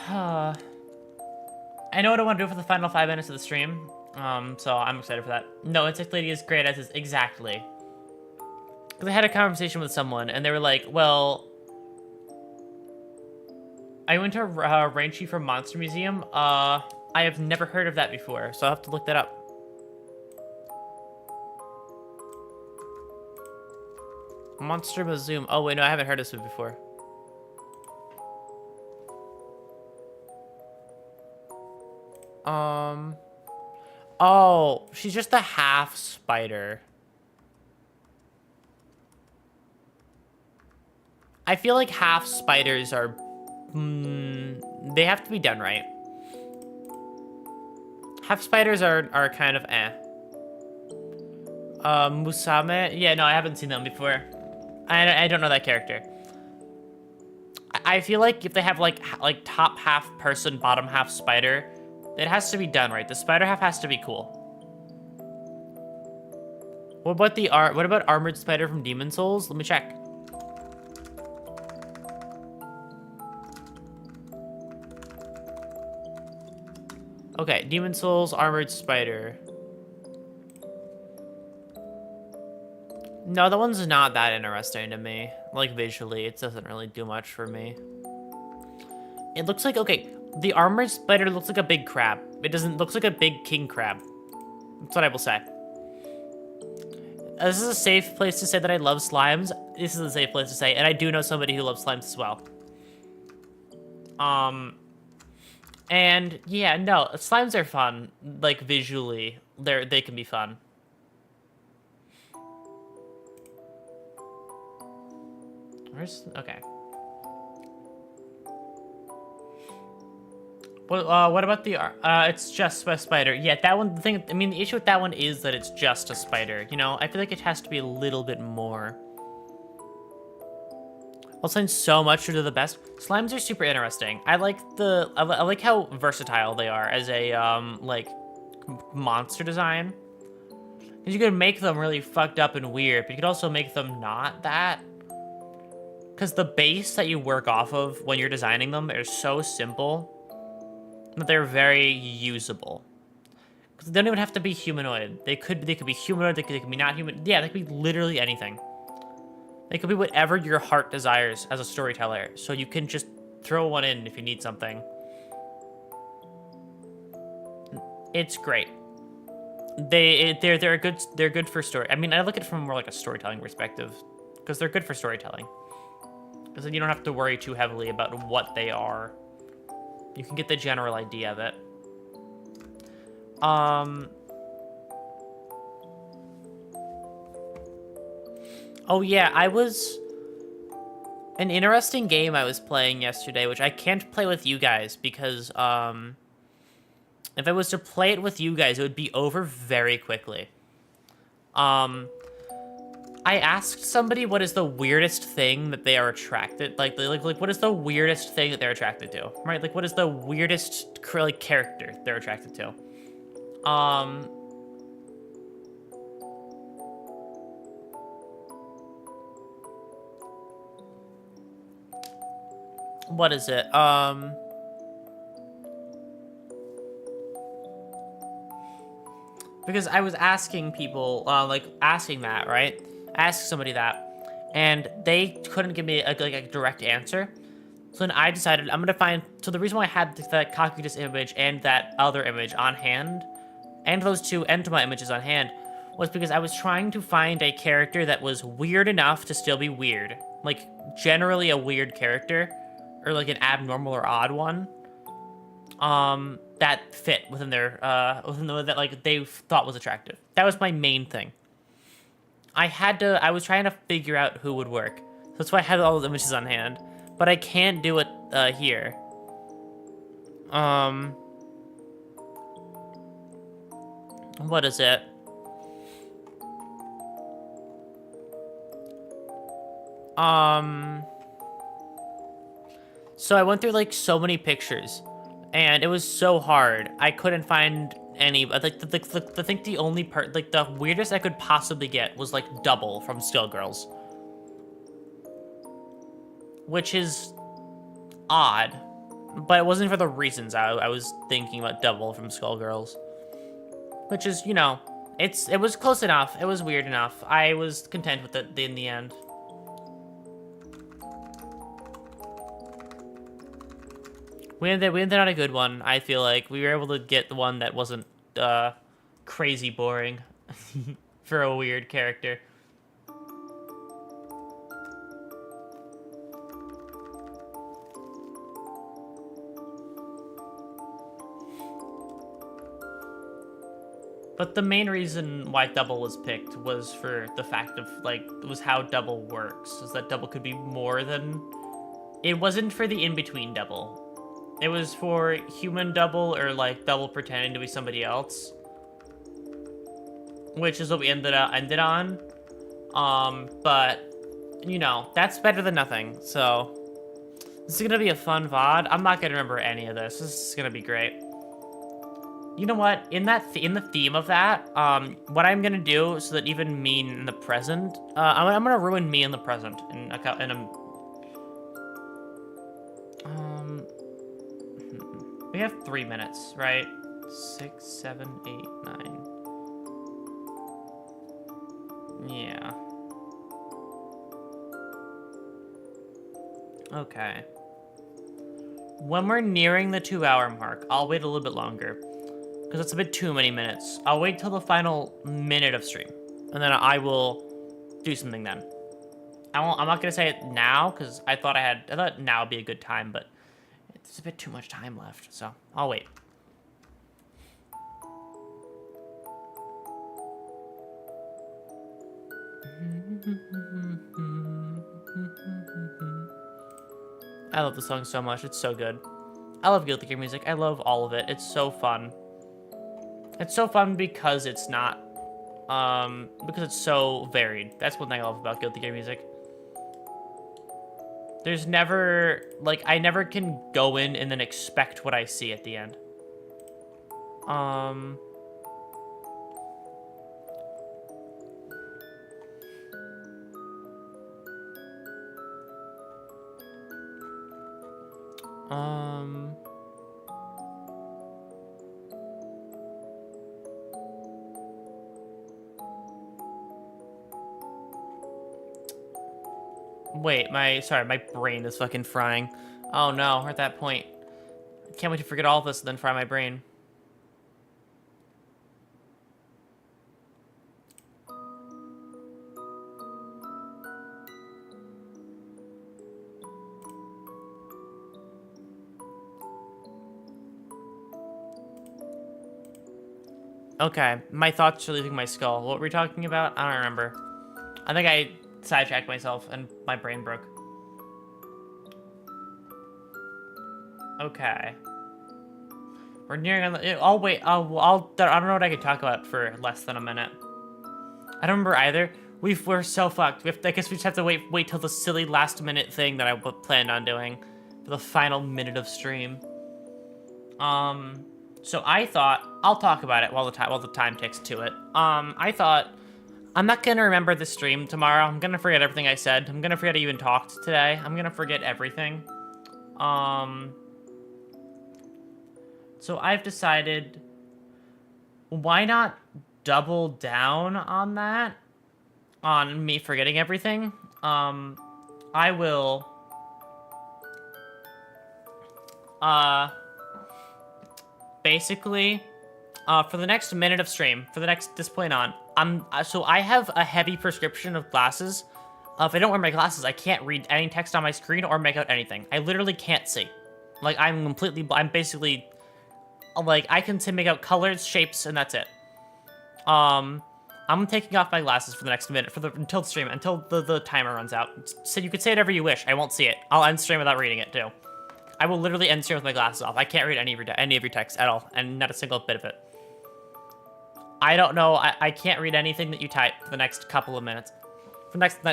I know what I want to do for the final 5 minutes of the stream. So I'm excited for that. No, Insect Lady is great as is. Exactly. Because I had a conversation with someone, and they were like, well... I went to Ranchi from Monster Museum. I have never heard of that before, so I'll have to look that up. Monster Museum. Oh wait, no, I haven't heard of this before. Oh, she's just a half spider. I feel like half spiders are, they have to be done right. Half spiders are kind of eh. Musame? Yeah, no, I haven't seen them before. I don't know that character. I feel like if they have like top half person, bottom half spider, it has to be done right. The spider half has to be cool. What about armored spider from Demon Souls? Let me check. Okay, Demon Souls, armored spider. No, that one's not that interesting to me. Like, visually, it doesn't really do much for me. It looks like, okay, the armored spider looks like a big crab. It doesn't, looks like a big king crab. That's what I will say. This is a safe place to say that I love slimes. This is a safe place to say, and I do know somebody who loves slimes as well. And yeah, no, slimes are fun. Like, visually, they can be fun. Okay. What about the it's just a spider. Yeah, that one, the issue with that one is that it's just a spider, you know? I feel like it has to be a little bit more. Well, slimes so much are the best. Slimes are super interesting. I like how versatile they are as a like monster design. Because you can make them really fucked up and weird, but you could also make them not that. Because the base that you work off of when you're designing them is so simple that they're very usable. Because they don't even have to be humanoid. They could be humanoid, they could be not human. Yeah, they could be literally anything. They could be whatever your heart desires as a storyteller. So you can just throw one in if you need something. It's great. They're good for story. I mean, I look at it from more like a storytelling perspective, because they're good for storytelling. Because then you don't have to worry too heavily about what they are. You can get the general idea of it. Oh yeah, an interesting game I was playing yesterday, which I can't play with you guys because, if I was to play it with you guys, it would be over very quickly. I asked somebody what is the weirdest thing that they are attracted, like what is the weirdest thing that they're attracted to, right? Like, what is the weirdest, like, character they're attracted to? What is it? Because I was asking people, asking that, right? I asked somebody that, and they couldn't give me a direct answer. So then I decided I'm gonna find. So the reason why I had that Kakuya's image and that other image on hand, and those two Entoma images on hand, was because I was trying to find a character that was weird enough to still be weird, like generally a weird character, or like an abnormal or odd one. That fit within their that like they thought was attractive. That was my main thing. I was trying to figure out who would work. So that's why I had all those images on hand. But I can't do it here. What is it? So I went through like so many pictures, and it was so hard. I couldn't find any. I think the only part, like the weirdest I could possibly get was like Double from Skullgirls, which is odd, but it wasn't for the reasons I was thinking about Double from Skullgirls, which is, you know, it was close enough. It was weird enough. I was content with it in the end. We ended on a good one. I feel like we were able to get the one that wasn't crazy boring for a weird character. But the main reason why double was picked was for the fact of, like, was how double works. Is that double could be more than... It wasn't for the in-between double. It was for human double or, like, double pretending to be somebody else. Which is what we ended on. But, you know, that's better than nothing. So, this is gonna be a fun VOD. I'm not gonna remember any of this. This is gonna be great. You know what? In the theme of that, what I'm gonna do so that even me in the present, I'm gonna ruin me in the present we have 3 minutes, right? 6, 7, 8, 9. Yeah. Okay. When we're nearing the 2-hour mark, I'll wait a little bit longer. Because it's a bit too many minutes. I'll wait till the final minute of stream. And then I will do something then. I'm not going to say it now, because I thought now would be a good time, but it's a bit too much time left, so I'll wait. I love the song so much. It's so good. I love Guilty Gear music. I love all of it. It's so fun. It's so fun because it's not, because it's so varied. That's one thing I love about Guilty Gear music. There's never, like, I never can go in and then expect what I see at the end. Wait, sorry, my brain is fucking frying. Oh no, we're at that point. I can't wait to forget all of this and then fry my brain. Okay, my thoughts are leaving my skull. What were we talking about? I don't remember. I think I sidetracked myself and my brain broke. Okay. We're nearing on the... I'll wait. I don't know what I could talk about for less than a minute. I don't remember either. We're so fucked. I guess we just have to wait till the silly last minute thing that I planned on doing for the final minute of stream. So I thought I'll talk about it while the time ticks to it. I thought I'm not gonna remember the stream tomorrow. I'm gonna forget everything I said. I'm gonna forget I even talked today. I'm gonna forget everything. So I've decided, why not double down on that? On me forgetting everything? I will... basically, for the next minute of stream, for the next this point on, so I have a heavy prescription of glasses. If I don't wear my glasses, I can't read any text on my screen or make out anything. I literally can't see. Like, I'm basically, like, I can make out colors, shapes, and that's it. I'm taking off my glasses for the next minute, until the stream, until the timer runs out. So you could say whatever you wish. I won't see it. I'll end stream without reading it, too. I will literally end stream with my glasses off. I can't read any of your text at all, and not a single bit of it. I don't know. I can't read anything that you type for the next couple of minutes. For the next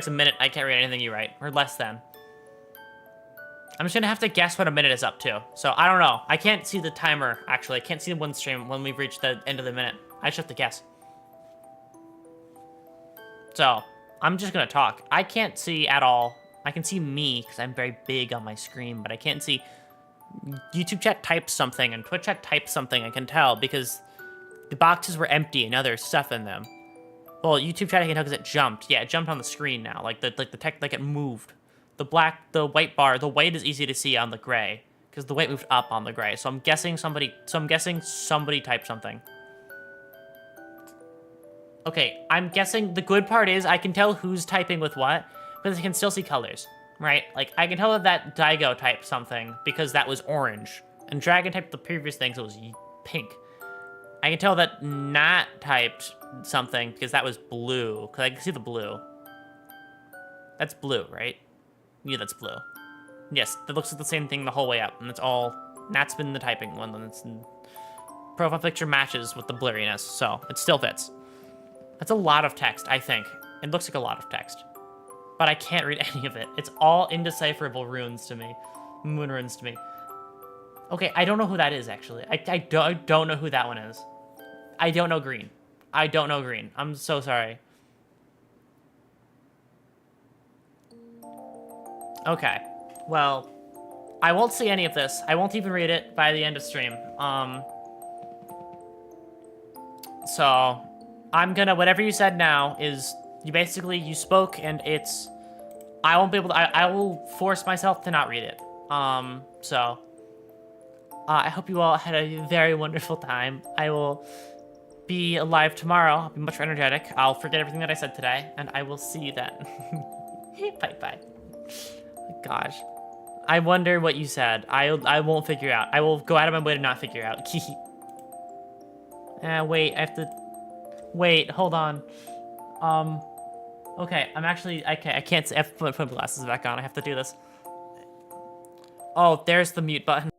minute, I can't read anything you write, or less than. I'm just gonna have to guess what a minute is up to. So I don't know. I can't see the timer, actually. I can't see the one stream when we've reached the end of the minute. I just have to guess. So I'm just gonna talk. I can't see at all. I can see me, because I'm very big on my screen, but I can't see... YouTube chat types something, and Twitch chat types something, I can tell, because the boxes were empty and now there's stuff in them. Well, YouTube chat I can tell because it jumped. Yeah, it jumped on the screen now, like the text, like it moved. The white bar, the white is easy to see on the gray, because the weight moved up on the gray. So I'm guessing somebody typed something. Okay, I'm guessing the good part is I can tell who's typing with what, because I can still see colors, right? Like, I can tell that Daigo typed something because that was orange, and Dragon typed the previous thing, so it was pink. I can tell that Nat typed something because that was blue, because I can see the blue. That's blue, right? Yeah, that's blue. Yes, that looks like the same thing the whole way up, and it's all... Nat's been the typing one, and it's... Profile picture matches with the blurriness, so it still fits. That's a lot of text, I think. It looks like a lot of text. But I can't read any of it. It's all indecipherable runes to me. Moon runes to me. Okay, I don't know who that is, actually. I don't know who that one is. I don't know green. I don't know green. I'm so sorry. Okay. Well, I won't see any of this. I won't even read it by the end of stream. So... I'm gonna, whatever you said now is, you spoke and it's, I won't be able to, I will force myself to not read it. I hope you all had a very wonderful time. I will be alive tomorrow. I'll be much more energetic. I'll forget everything that I said today, and I will see you then. Bye-bye. Gosh. I wonder what you said. I won't figure out. I will go out of my way to not figure out. Wait, I have to... Wait, hold on. Okay, I'm actually, I can't, I have to put my glasses back on. I have to do this. Oh, there's the mute button.